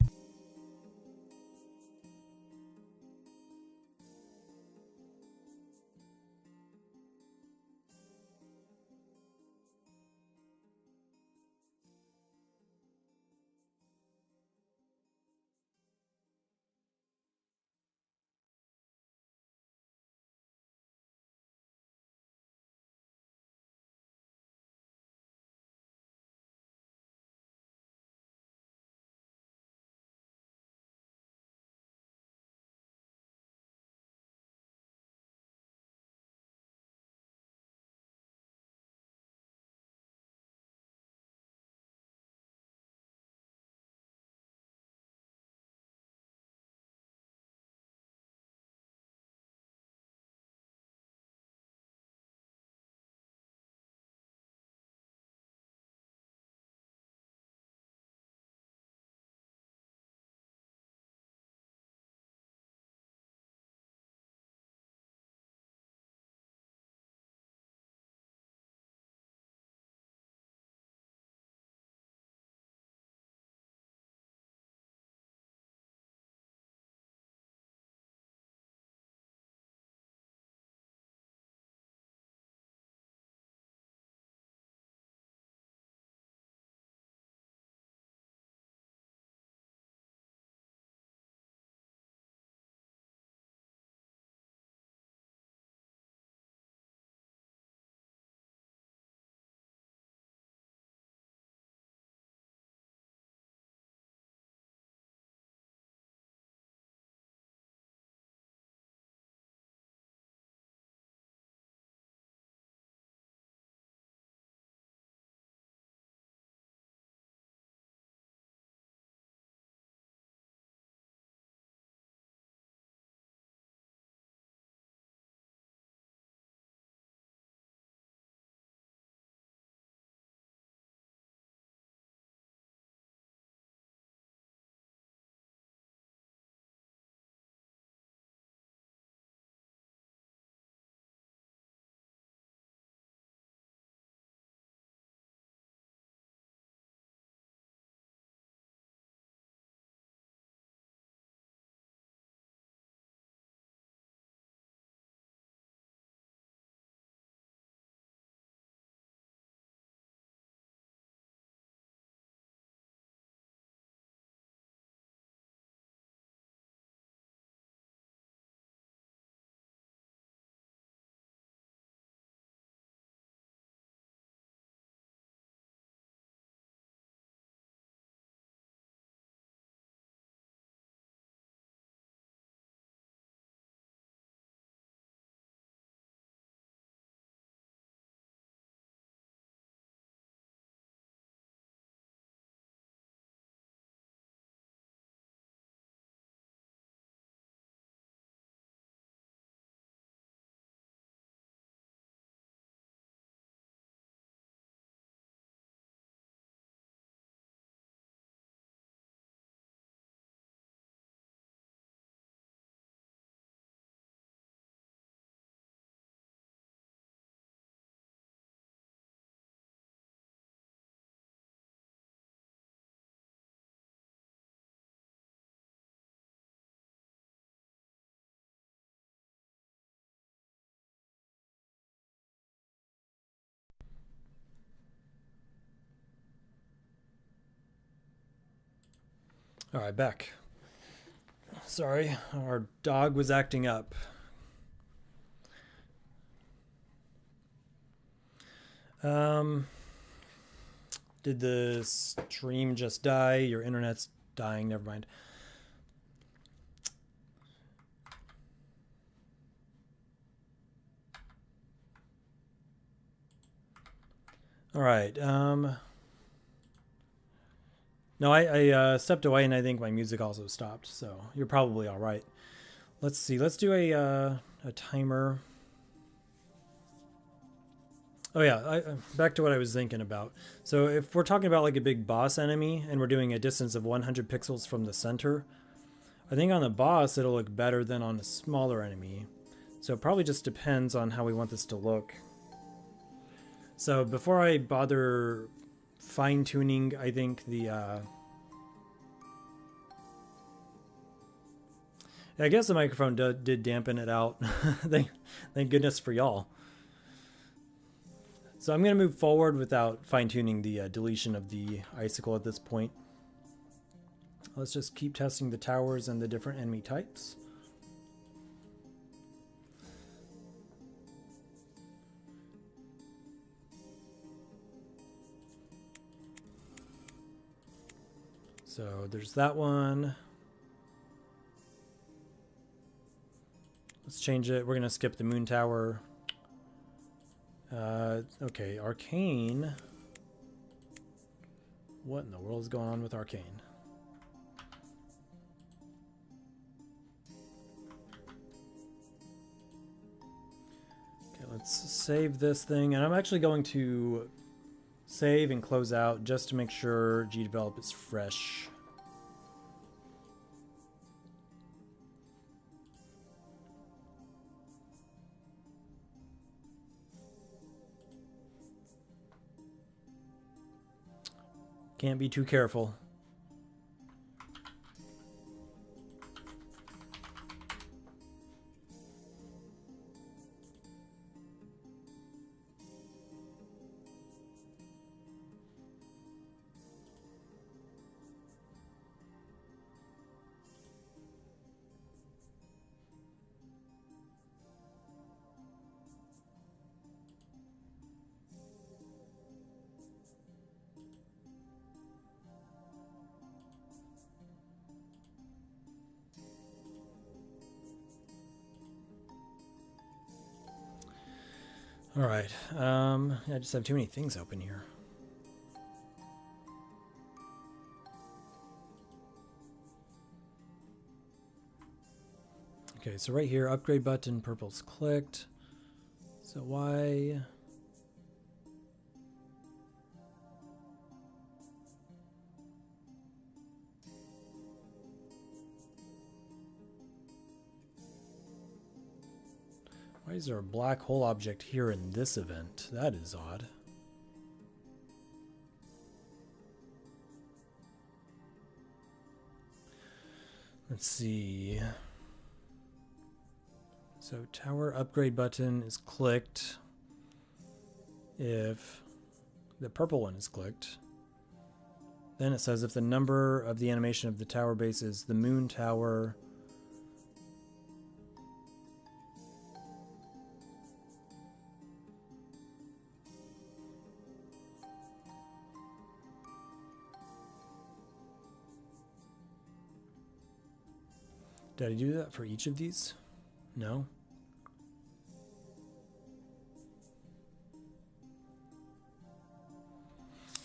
All right, back. Sorry, our dog was acting up. Did the stream just die? Your internet's dying. Never mind. All right. No, I stepped away and I think my music also stopped. So you're probably all right. Let's see. Let's do a timer. Oh yeah, back to what I was thinking about. So if we're talking about like a big boss enemy and we're doing a distance of 100 pixels from the center, I think on the boss it'll look better than on a smaller enemy. So it probably just depends on how we want this to look. So before I bother fine-tuning, I think I guess the microphone did dampen it out. Thank goodness for y'all. So I'm going to move forward without fine-tuning the deletion of the icicle at this point. Let's just keep testing the towers and the different enemy types. So there's that one. Let's change it. We're going to skip the moon tower. Okay, Arcane. What in the world is going on with Arcane? Okay, let's save this thing. And I'm actually going to save and close out just to make sure GDevelop is fresh. Can't be too careful. All right. I just have too many things open here. Okay, so right here, upgrade button, purple's clicked. So why? Why is there a black hole object here in this event? That is odd. Let's see. So tower upgrade button is clicked if the purple one is clicked. Then it says if the number of the animation of the tower base is the moon tower. Did I do that for each of these? No.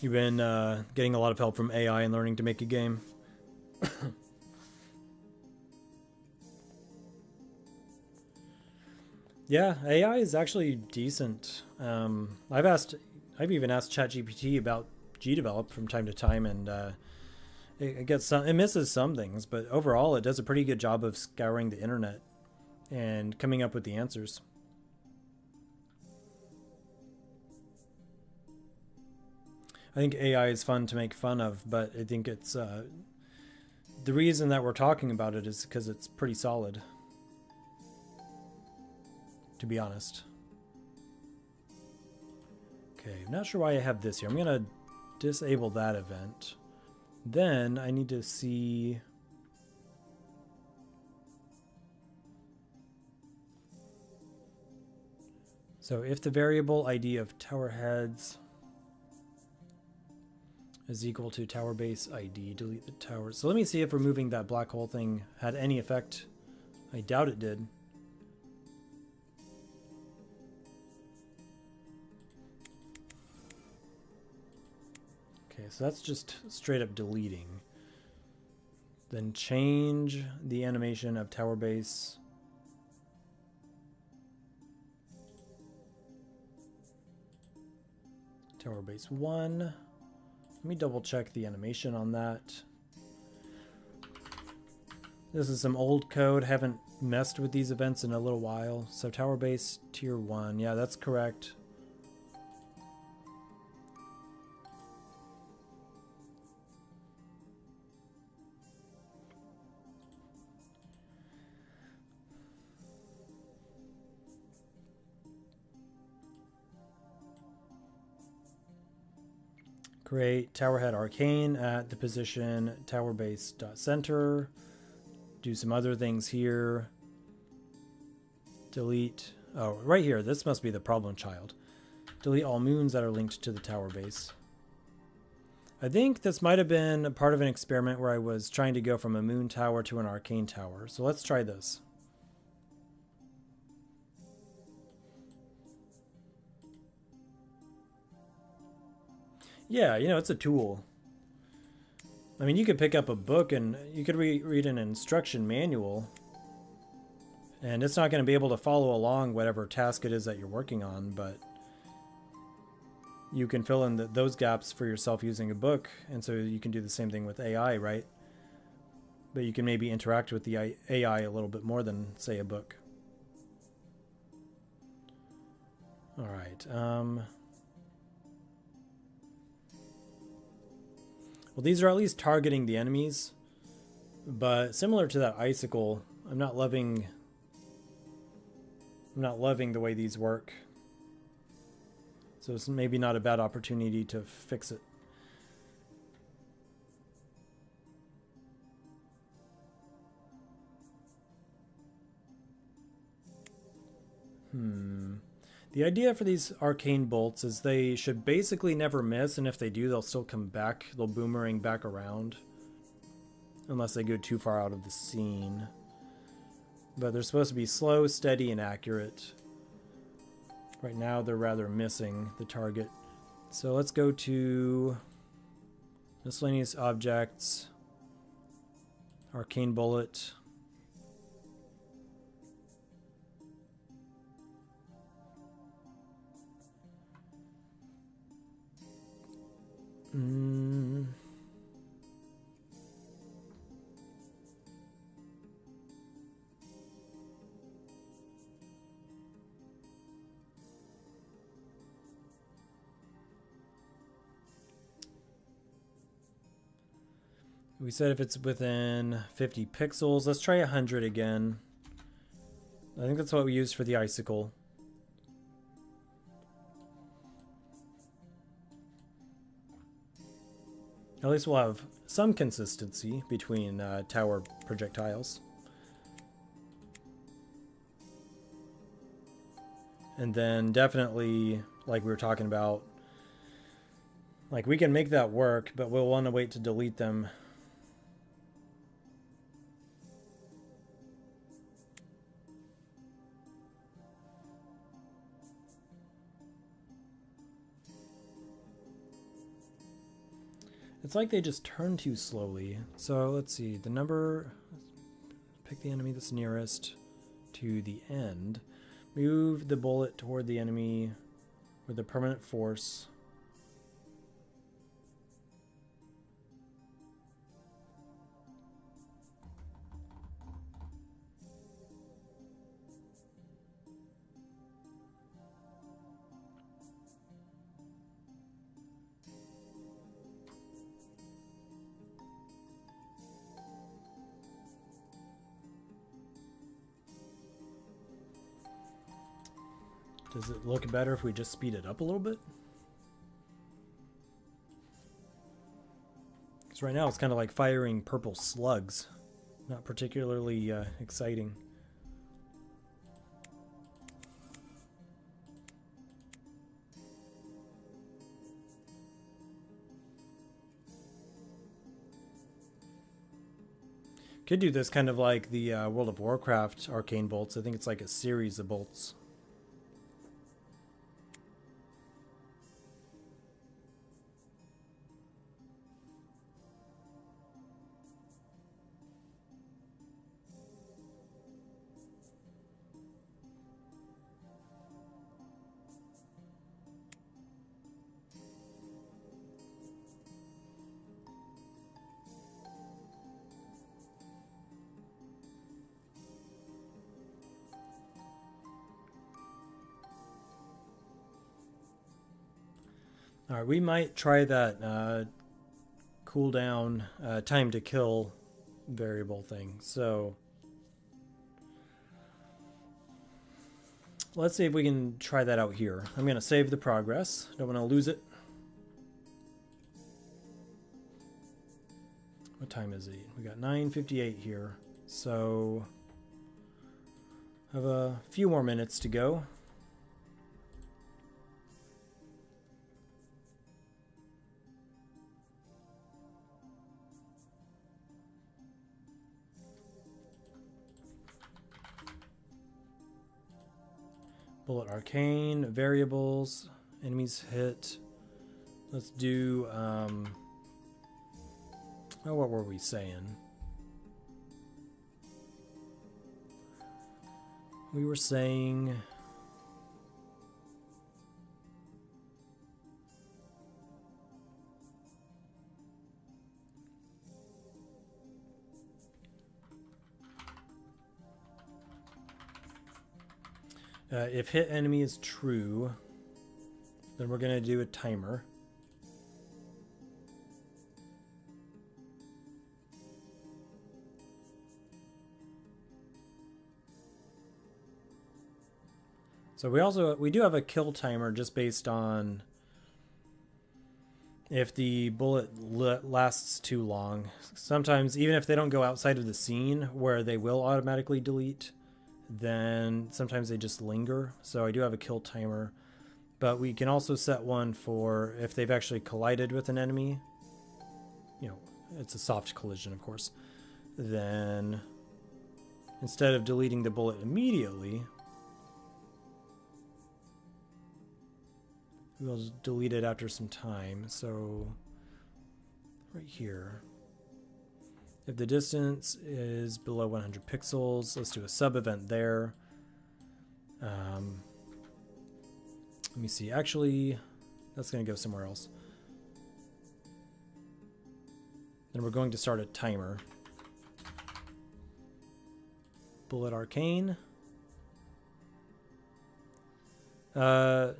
You've been getting a lot of help from AI and learning to make a game. Yeah, AI is actually decent. I've even asked ChatGPT about GDevelop from time to time, and it misses some things, but overall it does a pretty good job of scouring the internet and coming up with the answers. I think AI is fun to make fun of, but I think it's the reason that we're talking about it is because it's pretty solid, to be honest. Okay, I'm not sure why I have this here. I'm gonna disable that event. Then I need to see... So if the variable ID of tower heads is equal to tower base ID, delete the tower. So let me see if removing that black hole thing had any effect. I doubt it did. Okay, so that's just straight up deleting. Then change the animation of tower base. Tower base 1. Let me double check the animation on that. This is some old code. Haven't messed with these events in a little while. So tower base tier 1. Yeah, that's correct. Create towerhead arcane at the position towerbase.center. Do some other things here. Delete. Oh, right here. This must be the problem child. Delete all moons that are linked to the tower base. I think this might have been a part of an experiment where I was trying to go from a moon tower to an arcane tower. So let's try this. Yeah, you know, it's a tool. I mean, you could pick up a book and you could read an instruction manual, and it's not going to be able to follow along whatever task it is that you're working on, but you can fill in those gaps for yourself using a book, and so you can do the same thing with AI, right? But you can maybe interact with the AI a little bit more than, say, a book. All right. Well, these are at least targeting the enemies, but similar to that icicle, I'm not loving the way these work. So it's maybe not a bad opportunity to fix it. The idea for these arcane bolts is they should basically never miss, and if they do, they'll still come back. They'll boomerang back around. Unless they go too far out of the scene. But they're supposed to be slow, steady, and accurate. Right now, they're rather missing the target. So let's go to miscellaneous objects, arcane bullet. We said if it's within 50 pixels. Let's try 100 again. I think that's what we used for the icicle. At least we'll have some consistency between tower projectiles. And then definitely, like we were talking about, like we can make that work, but we'll want to wait to delete them. It's like they just turn too slowly. So let's see, the number, pick the enemy that's nearest to the end. Move the bullet toward the enemy with a permanent force. Does it look better if we just speed it up a little bit? So right now it's kind of like firing purple slugs. Not particularly exciting. Could do this kind of like the World of Warcraft arcane bolts. I think it's like a series of bolts. All right, we might try that cooldown time to kill variable thing. So let's see if we can try that out here. I'm going to save the progress. Don't want to lose it. What time is it? We got 9:58 here. So have a few more minutes to go. Bullet arcane, variables, enemies hit. Let's do, oh, what were we saying? We were saying... if hit enemy is true, then we're going to do a timer. So we do have a kill timer just based on if the bullet lasts too long. Sometimes even if they don't go outside of the scene where they will automatically delete, then sometimes they just linger. So I do have a kill timer, but we can also set one for if they've actually collided with an enemy. You know, it's a soft collision, of course. Then instead of deleting the bullet immediately, we'll delete it after some time. So right here, if the distance is below 100 pixels, let's do a sub event there. Let me see. Actually, that's going to go somewhere else. Then we're going to start a timer. Bullet arcane. Have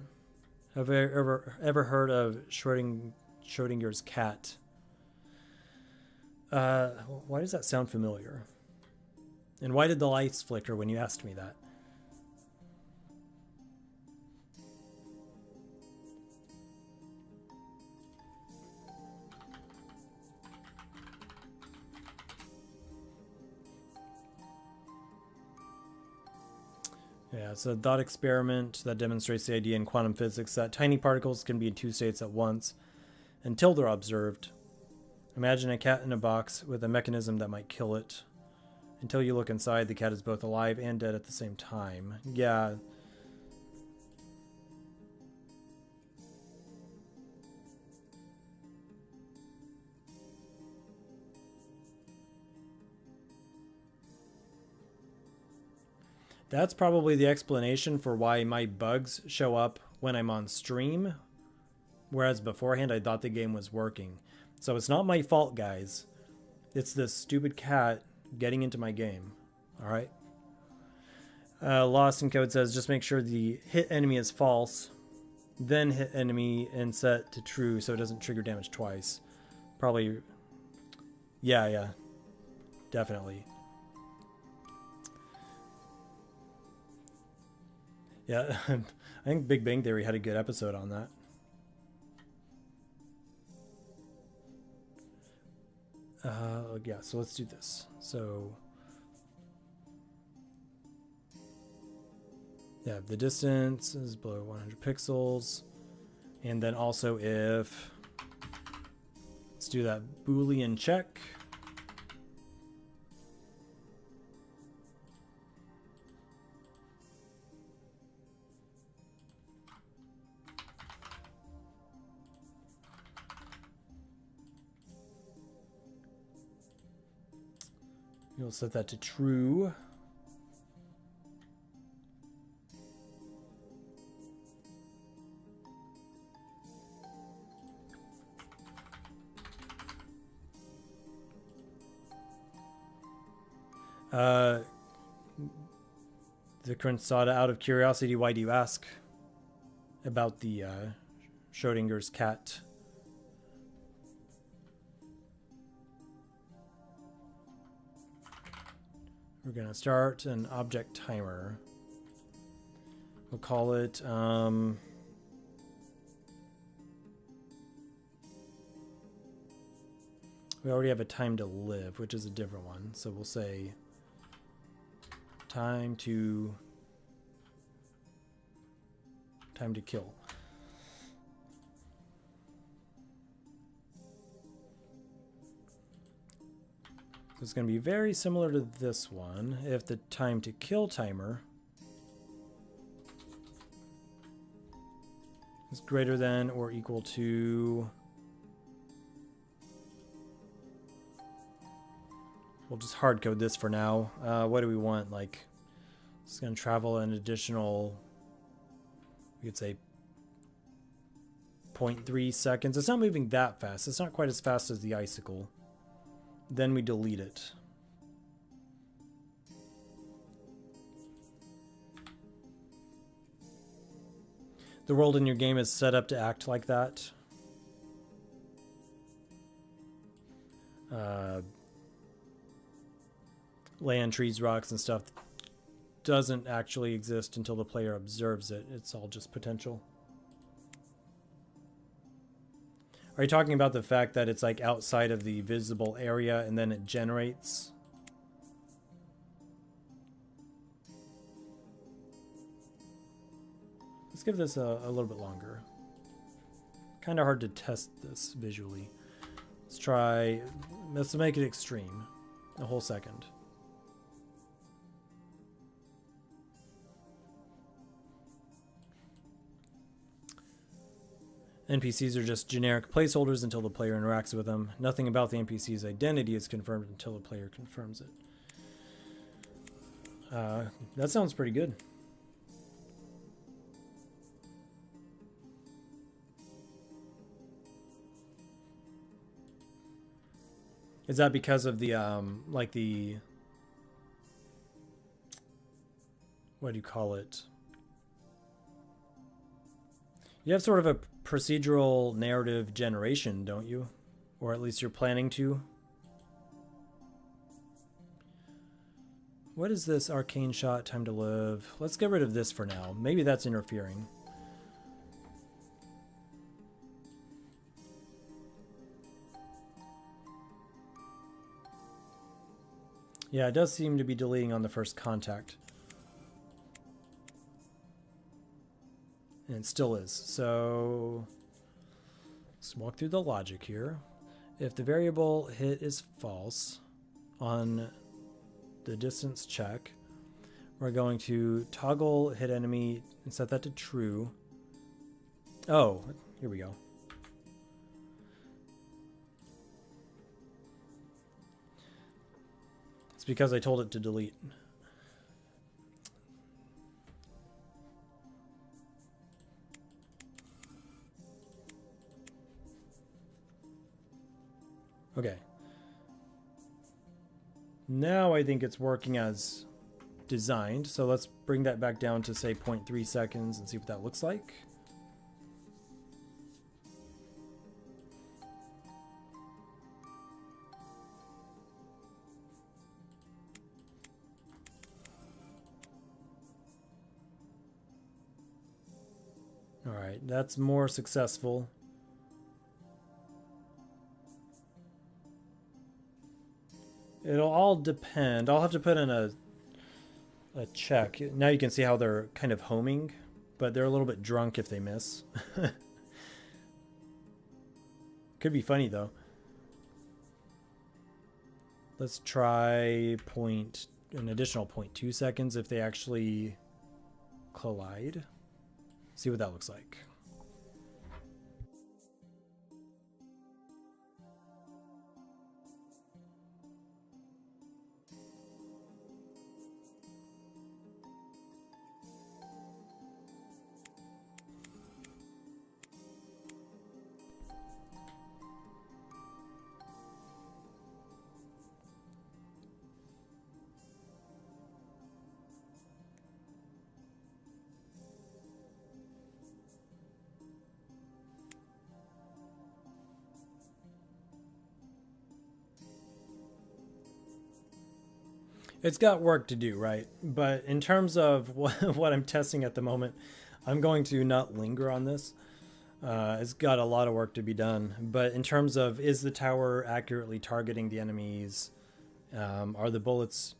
I ever heard of Schrodinger's cat? Why does that sound familiar? And why did the lights flicker when you asked me that? Yeah, it's a thought experiment that demonstrates the idea in quantum physics that tiny particles can be in two states at once until they're observed. Imagine a cat in a box with a mechanism that might kill it. Until you look inside, the cat is both alive and dead at the same time. Yeah. That's probably the explanation for why my bugs show up when I'm on stream, whereas beforehand I thought the game was working. So it's not my fault, guys. It's this stupid cat getting into my game. Alright? Lost in Code says, just make sure the hit enemy is false, then hit enemy and set to true so it doesn't trigger damage twice. Probably... Yeah. Definitely. Yeah, I think Big Bang Theory had a good episode on that. Yeah, so let's do this. So yeah, the distance is below 100 pixels. And then also if, let's do that Boolean check. You'll set that to true. The Sada, out of curiosity, why do you ask about the Schrodinger's cat? We're going to start an object timer. We'll call it we already have a time to live, which is a different one. So we'll say time to kill. So it's going to be very similar to this one. If the time to kill timer is greater than or equal to, we'll just hard code this for now. What do we want? Like, it's going to travel an additional, we could say 0.3 seconds. It's not moving that fast. It's not quite as fast as the icicle. Then we delete it. The world in your game is set up to act like that. Land, trees, rocks, and stuff doesn't actually exist until the player observes it. It's all just potential. Are you talking about the fact that it's like outside of the visible area and then it generates? Let's give this a little bit longer. Kind of hard to test this visually. Let's try, let's make it extreme. A whole second. NPCs are just generic placeholders until the player interacts with them. Nothing about the NPC's identity is confirmed until the player confirms it. That sounds pretty good. Is that because of the, like the, what do you call it? You have sort of a procedural narrative generation, don't you? Or at least you're planning to. What is this arcane shot, time to live? Let's get rid of this for now. Maybe that's interfering. Yeah, it does seem to be deleting on the first contact. And it still is. So let's walk through the logic here. If the variable hit is false on the distance check, we're going to toggle hit enemy and set that to true. Oh, here we go. It's because I told it to delete. Okay. Now I think it's working as designed. So let's bring that back down to say 0.3 seconds and see what that looks like. All right, that's more successful. It'll all depend. I'll have to put in a check. Now you can see how they're kind of homing, but they're a little bit drunk if they miss. Could be funny though. Let's try an additional 0.2 seconds if they actually collide. See what that looks like. It's got work to do, right? But in terms of what I'm testing at the moment, I'm going to not linger on this. It's got a lot of work to be done. But in terms of, is the tower accurately targeting the enemies? Are the bullets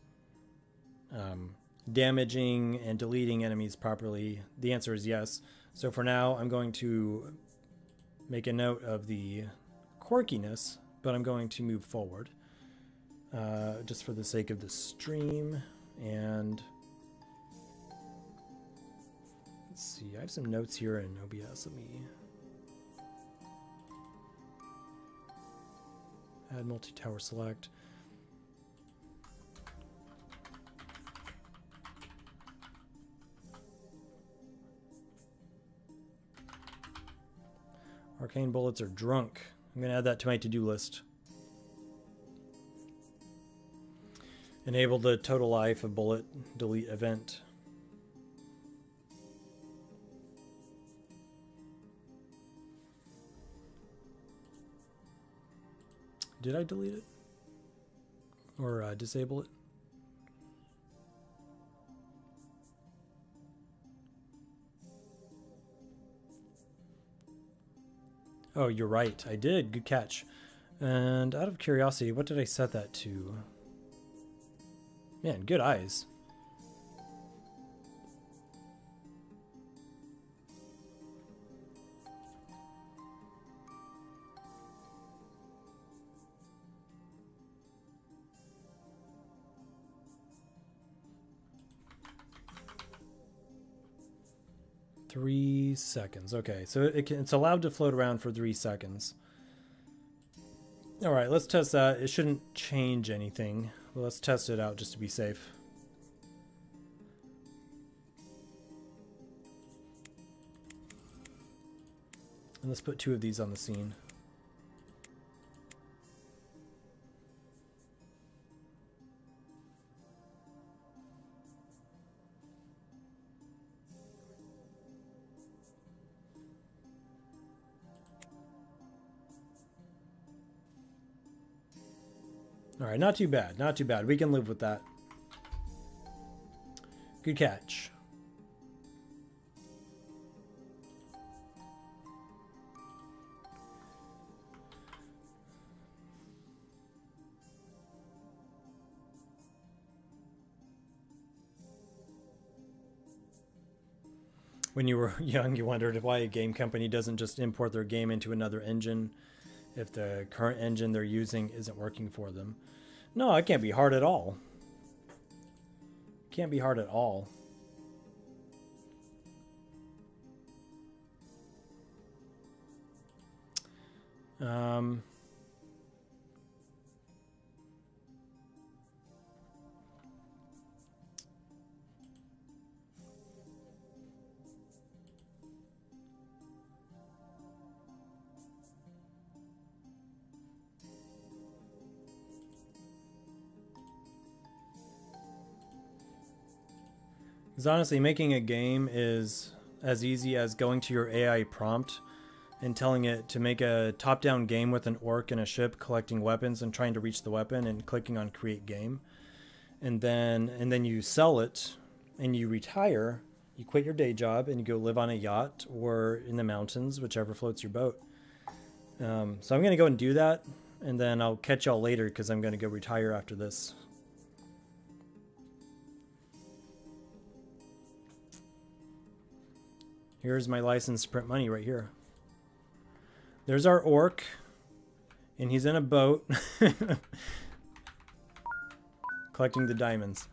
damaging and deleting enemies properly? The answer is yes. So for now, I'm going to make a note of the quirkiness, but I'm going to move forward. Just for the sake of the stream. And let's see, I have some notes here in OBS. Let me add multi-tower select. Arcane bullets are drunk. I'm going to add that to my to-do list. Enable the total life of bullet delete event. Did I delete it? Or disable it? Oh, you're right. I did. Good catch. And out of curiosity, what did I set that to? Man, good eyes. Three seconds. Okay, so it's allowed to float around for 3 seconds. All right, let's test that. It shouldn't change anything. Well, let's test it out just to be safe. And let's put 2 of these on the scene. All right, not too bad. Not too bad. We can live with that. Good catch. When you were young, you wondered why a game company doesn't just import their game into another engine if the current engine they're using isn't working for them. No, it can't be hard at all. Can't be hard at all. Because honestly, making a game is as easy as going to your AI prompt and telling it to make a top-down game with an orc and a ship collecting weapons and trying to reach the weapon and clicking on create game. And then you sell it and you retire, you quit your day job and you go live on a yacht or in the mountains, whichever floats your boat. So I'm going to go and do that. and then I'll catch y'all later because I'm going to go retire after this. Here's my license to print money right here. There's our orc, and he's in a boat collecting the diamonds.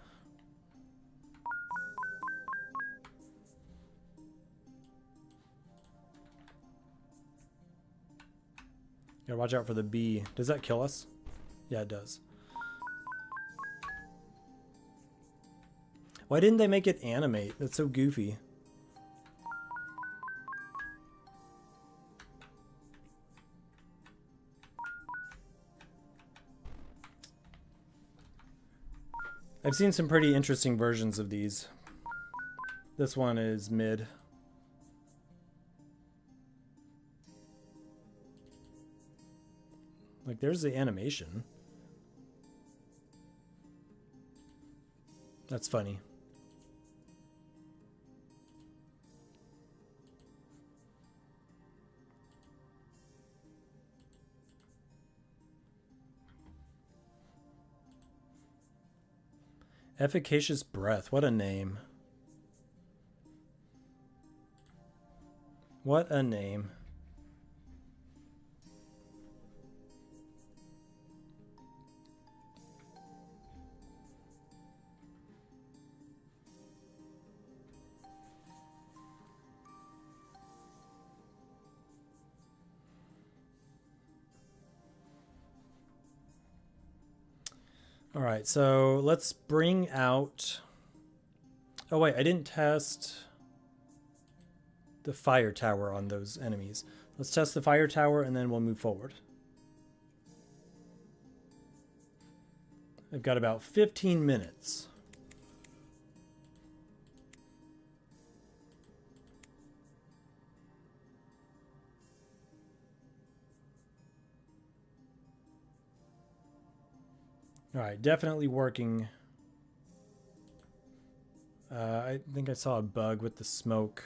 Gotta watch out for the bee. Does that kill us? Yeah, it does. Why didn't they make it animate? That's so goofy. I've seen some pretty interesting versions of these. This one is mid. Like, there's the animation. That's funny. Efficacious breath. What a name. What a name. All right, so let's bring out... Oh wait, I didn't test the fire tower on those enemies. Let's test the fire tower and then we'll move forward. I've got about 15 minutes. All right, definitely working. I think I saw a bug with the smoke.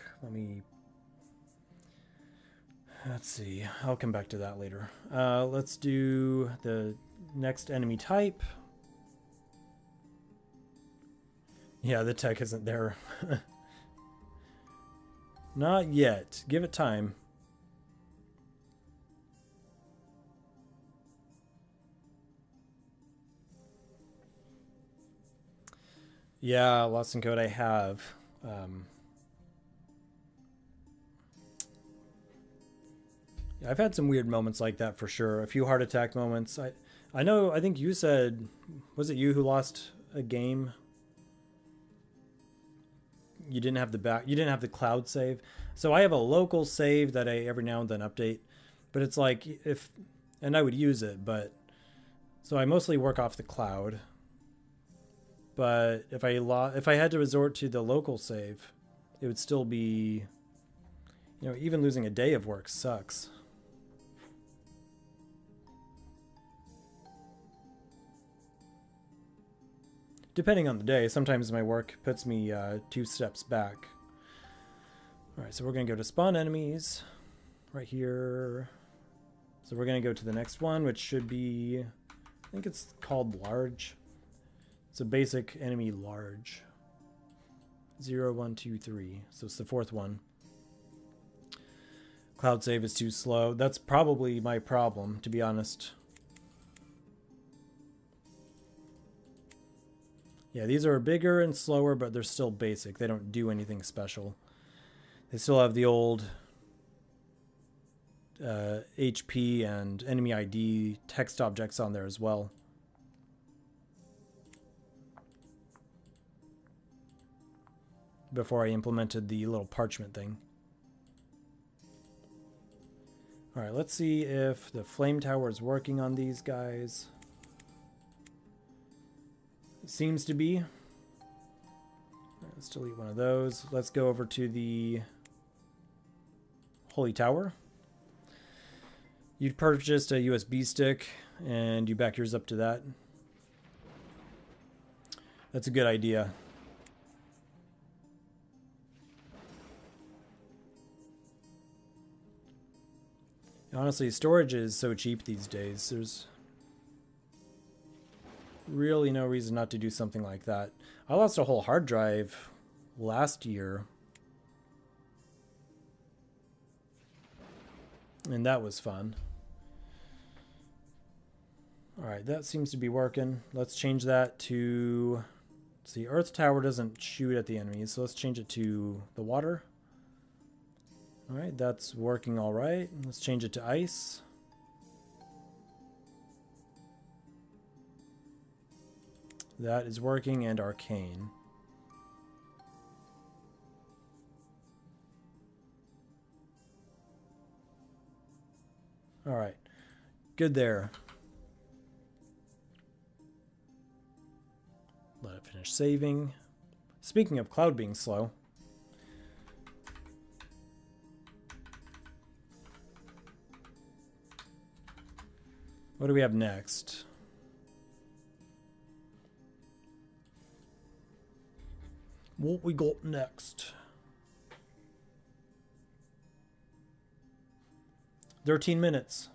Let's see. I'll come back to that later. Let's do the next enemy type. Yeah, the tech isn't there. Not yet. Give it time. Yeah, Lost in Code I have. Yeah, I've had some weird moments like that for sure. A few heart attack moments. I know, I think you said, was it you who lost a game? You didn't have the cloud save. So I have a local save that I every now and then update, but it's like and I would use it, but so I mostly work off the cloud. But if I had to resort to the local save, it would still be, even losing a day of work sucks. Depending on the day, sometimes my work puts me 2 steps back. All right, so we're gonna go to spawn enemies right here. So we're gonna go to the next one, which should be, I think it's called large. It's a basic enemy large. 0, 1, 2, 3. So it's the 4th one. Cloud save is too slow. That's probably my problem, to be honest. Yeah, these are bigger and slower, but they're still basic. They don't do anything special. They still have the old HP and enemy ID text objects on there as well. Before I implemented the little parchment thing. All right, let's see if the flame tower is working on these guys. It seems to be. All right, let's delete one of those. Let's go over to the Holy Tower. You purchased a USB stick and you back yours up to that. That's a good idea. Honestly, storage is so cheap these days. There's really no reason not to do something like that. I lost a whole hard drive last year. And that was fun. Alright, that seems to be working. Let's change that to... See, Earth Tower doesn't shoot at the enemies, so let's change it to the water. Alright, that's working alright. Let's change it to ice. That is working, and arcane. Alright, good there. Let it finish saving. Speaking of Cloud being slow. What do we have next? What we got next? 13 minutes.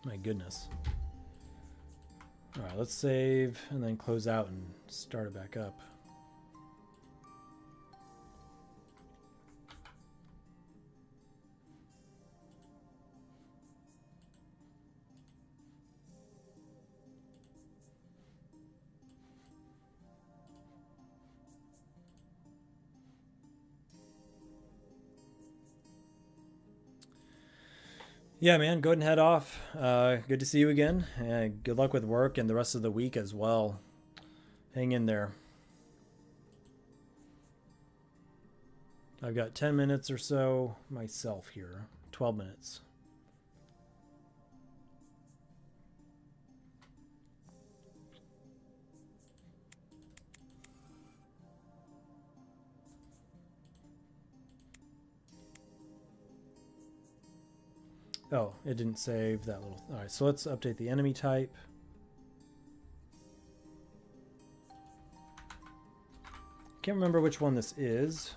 My goodness. Alright, let's save and then close out and start it back up. Yeah, man, go ahead and head off. Good to see you again. Good luck with work and the rest of the week as well. Hang in there. I've got 10 minutes or so myself here. 12 minutes. Oh, it didn't save that little... Alright, so let's update the enemy type. Can't remember which one this is.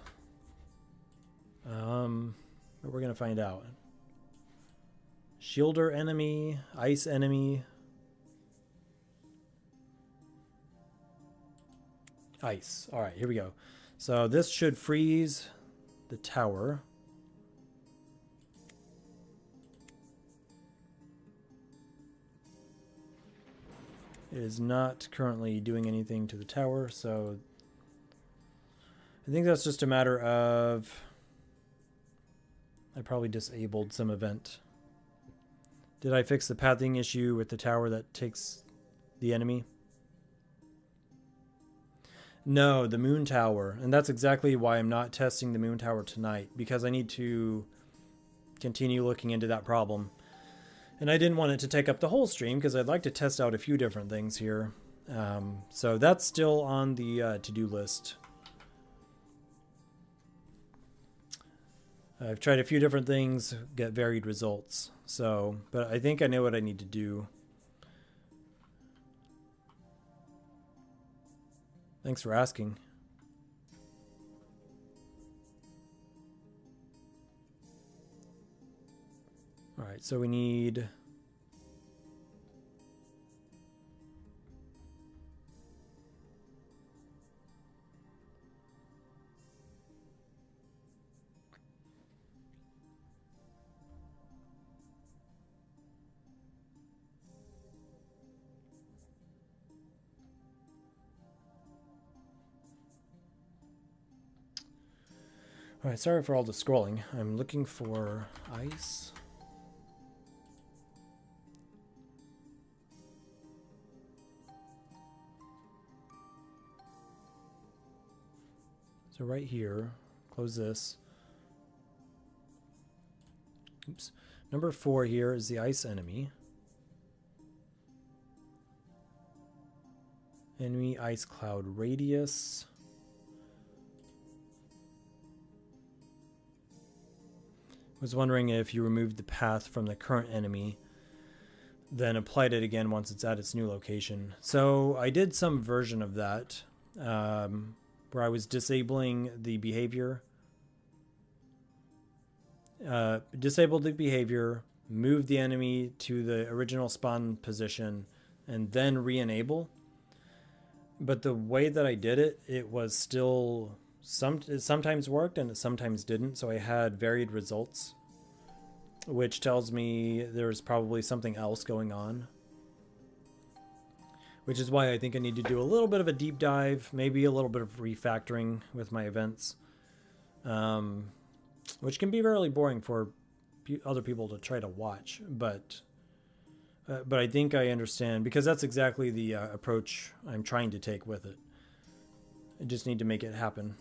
But we're going to find out. Shielder enemy, ice enemy. Ice. Alright, here we go. So this should freeze the tower. It is not currently doing anything to the tower, so I think that's just a matter of I probably disabled some event. Did I fix the pathing issue with the tower that takes the enemy? No, the moon tower. And that's exactly why I'm not testing the moon tower tonight, because I need to continue looking into that problem. And I didn't want it to take up the whole stream because I'd like to test out a few different things here. So that's still on the to-do list. I've tried a few different things, get varied results. So, but I think I know what I need to do. Thanks for asking. All right, so we need... All right, sorry for all the scrolling. I'm looking for ice. So right here, close this. Oops. Number 4 here is the ice enemy. Enemy ice cloud radius. Was wondering if you removed the path from the current enemy, then applied it again once it's at its new location. So I did some version of that where I was disabling the behavior, disabled the behavior, moved the enemy to the original spawn position, and then re-enable. But the way that I did it, it was still it sometimes worked and it sometimes didn't. So I had varied results, which tells me there's probably something else going on. Which is why I think I need to do a little bit of a deep dive, maybe a little bit of refactoring with my events, which can be really boring for other people to try to watch. But I think I understand, because that's exactly the approach I'm trying to take with it. I just need to make it happen.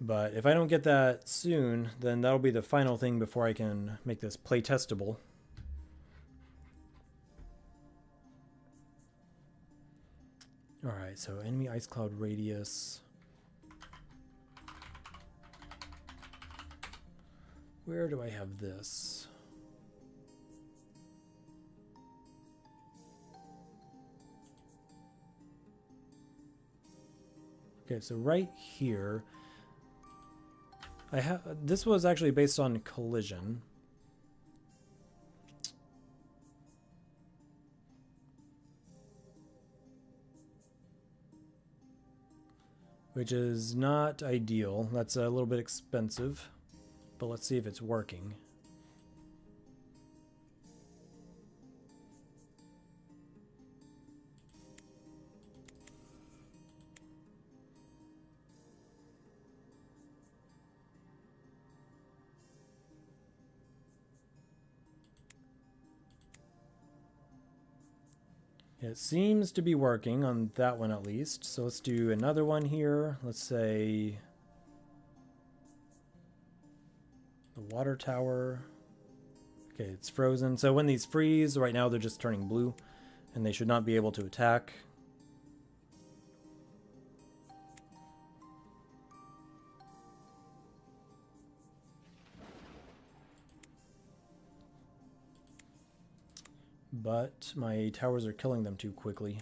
But if I don't get that soon, then that'll be the final thing before I can make this play testable. Alright, so enemy ice cloud radius. Where do I have this? Okay, so right here, I have, this was actually based on collision. Which is not ideal. That's a little bit expensive, but let's see if it's working. It seems to be working on that one at least. So let's do another one here. Let's say the water tower. Okay, it's frozen. So when these freeze, right now they're just turning blue and they should not be able to attack. But my towers are killing them too quickly.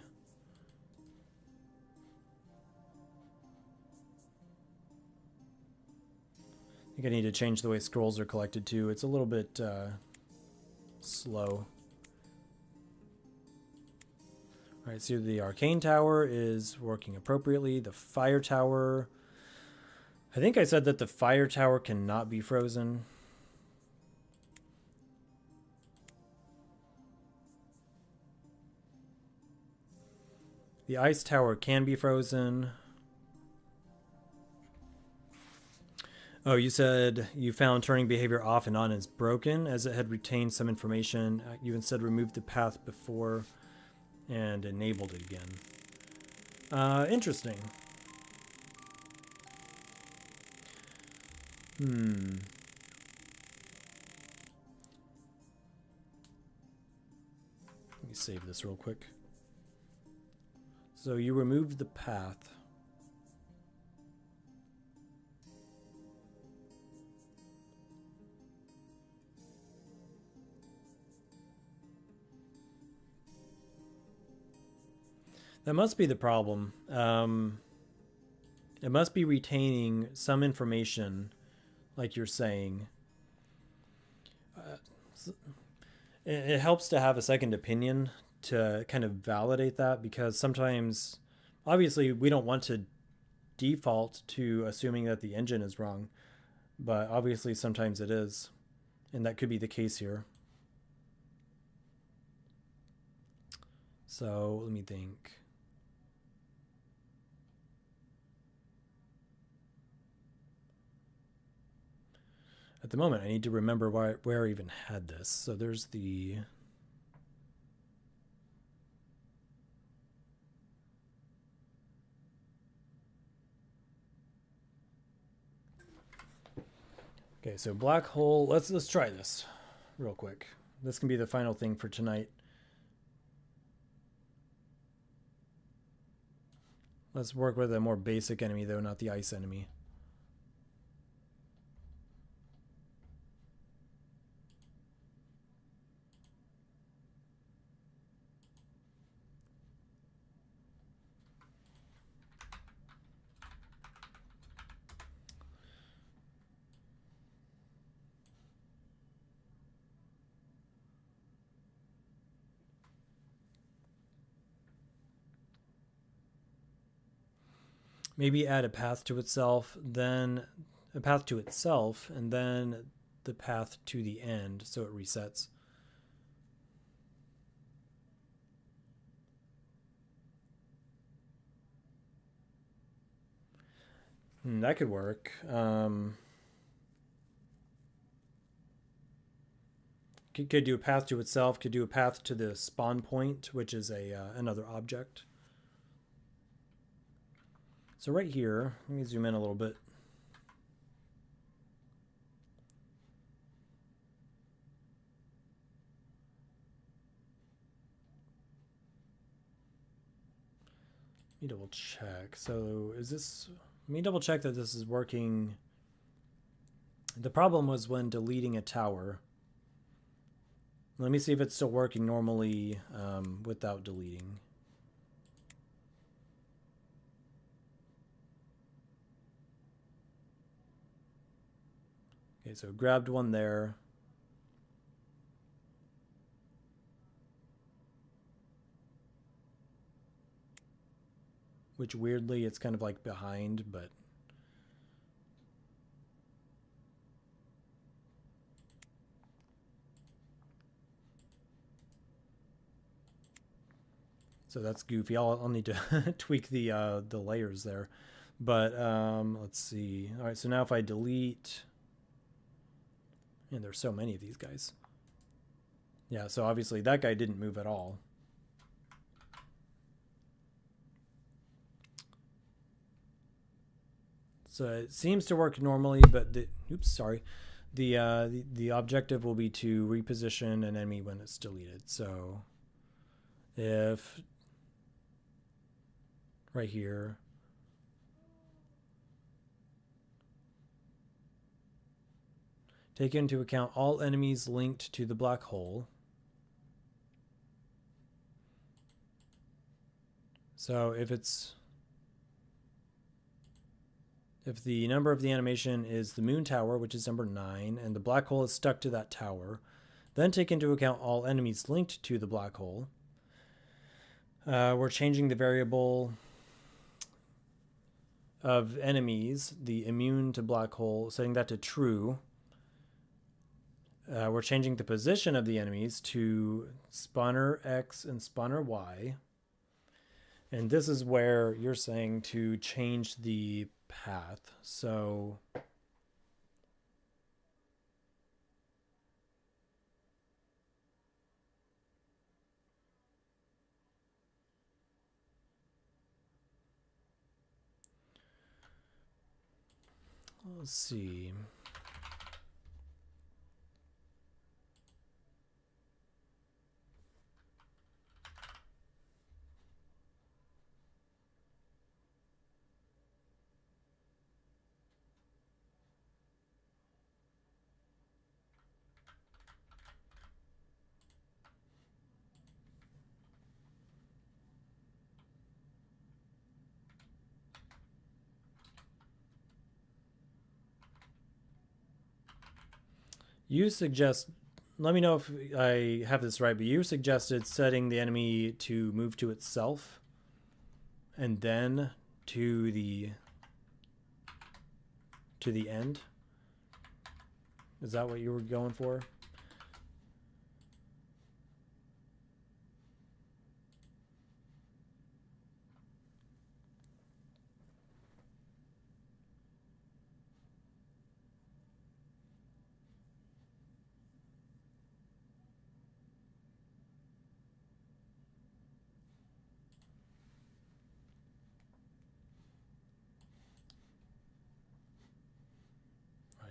I think I need to change the way scrolls are collected too. It's a little bit slow. Alright, so the arcane tower is working appropriately. The fire tower, I think I said that the fire tower cannot be frozen. The ice tower can be frozen. Oh, you said you found turning behavior off and on is broken as it had retained some information. You instead removed the path before and enabled it again. Interesting. Let me save this real quick. So you removed the path. That must be the problem. It must be retaining some information, like you're saying. It helps to have a second opinion to kind of validate that, because sometimes, obviously, we don't want to default to assuming that the engine is wrong, but obviously sometimes it is, and that could be the case here. So let me think. At the moment, I need to remember where I even had this. So there's the... Okay, so black hole. Let's try this real quick. This can be the final thing for tonight. Let's work with a more basic enemy, though, not the ice enemy. Maybe add a path to itself, then a path to itself, and then the path to the end, so it resets. That could work. Could do a path to itself, could do a path to the spawn point, which is a another object. So right here, let me zoom in a little bit. Let me double check. So is this, let me double check that this is working. The problem was when deleting a tower. Let me see if it's still working normally without deleting. Okay, so grabbed one there. Which weirdly it's kind of like behind, but so that's goofy. I'll need to tweak the layers there. But let's see. All right, so now if I delete, and there's so many of these guys. Yeah, so obviously that guy didn't move at all. So it seems to work normally, but the objective will be to reposition an enemy when it's deleted. So if right here, take into account all enemies linked to the black hole. So if the number of the animation is the moon tower, which is number 9, and the black hole is stuck to that tower, then take into account all enemies linked to the black hole. We're changing the variable of enemies, the immune to black hole, setting that to true. We're changing the position of the enemies to spawner X and spawner Y. And this is where you're saying to change the path. So let's see. You suggest, let me know if I have this right, but you suggested setting the enemy to move to itself and then to the end. Is that what you were going for?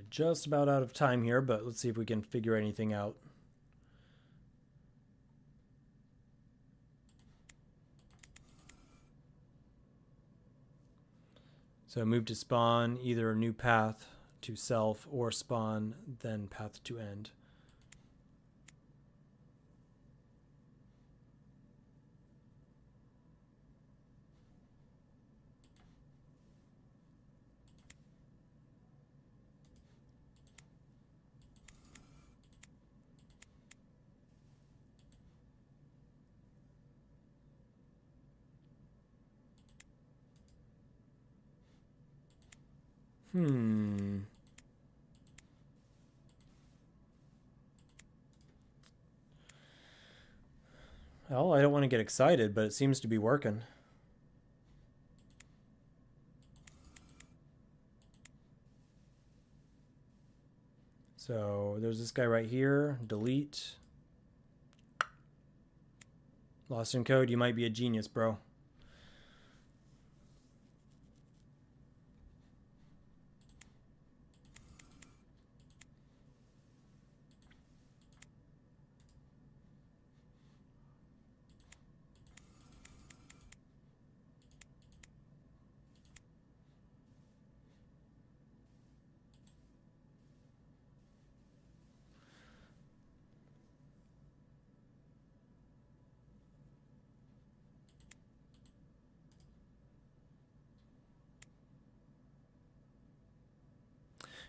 Just about out of time here, but let's see if we can figure anything out. So move to spawn, either a new path to self or spawn, then path to end. Well, I don't want to get excited, but it seems to be working. So there's this guy right here. Delete. Lost in code. You might be a genius, bro.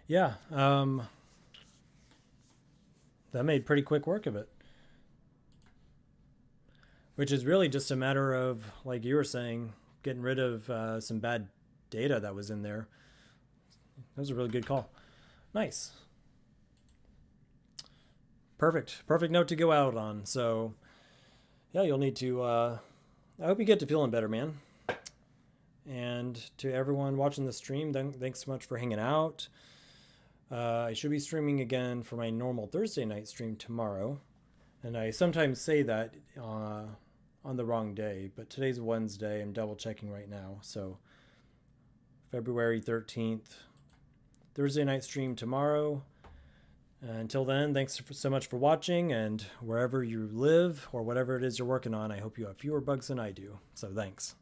Yeah, that made pretty quick work of it. Which is really just a matter of, like you were saying, getting rid of some bad data that was in there. That was a really good call. Nice. Perfect. Perfect note to go out on. So, yeah, you'll need to. I hope you get to feeling better, man. And to everyone watching the stream, thanks so much for hanging out. I should be streaming again for my normal Thursday night stream tomorrow. And I sometimes say that on the wrong day, but today's Wednesday. I'm double checking right now. So February 13th, Thursday night stream tomorrow. Until then, thanks so much for watching, and wherever you live or whatever it is you're working on, I hope you have fewer bugs than I do. So thanks.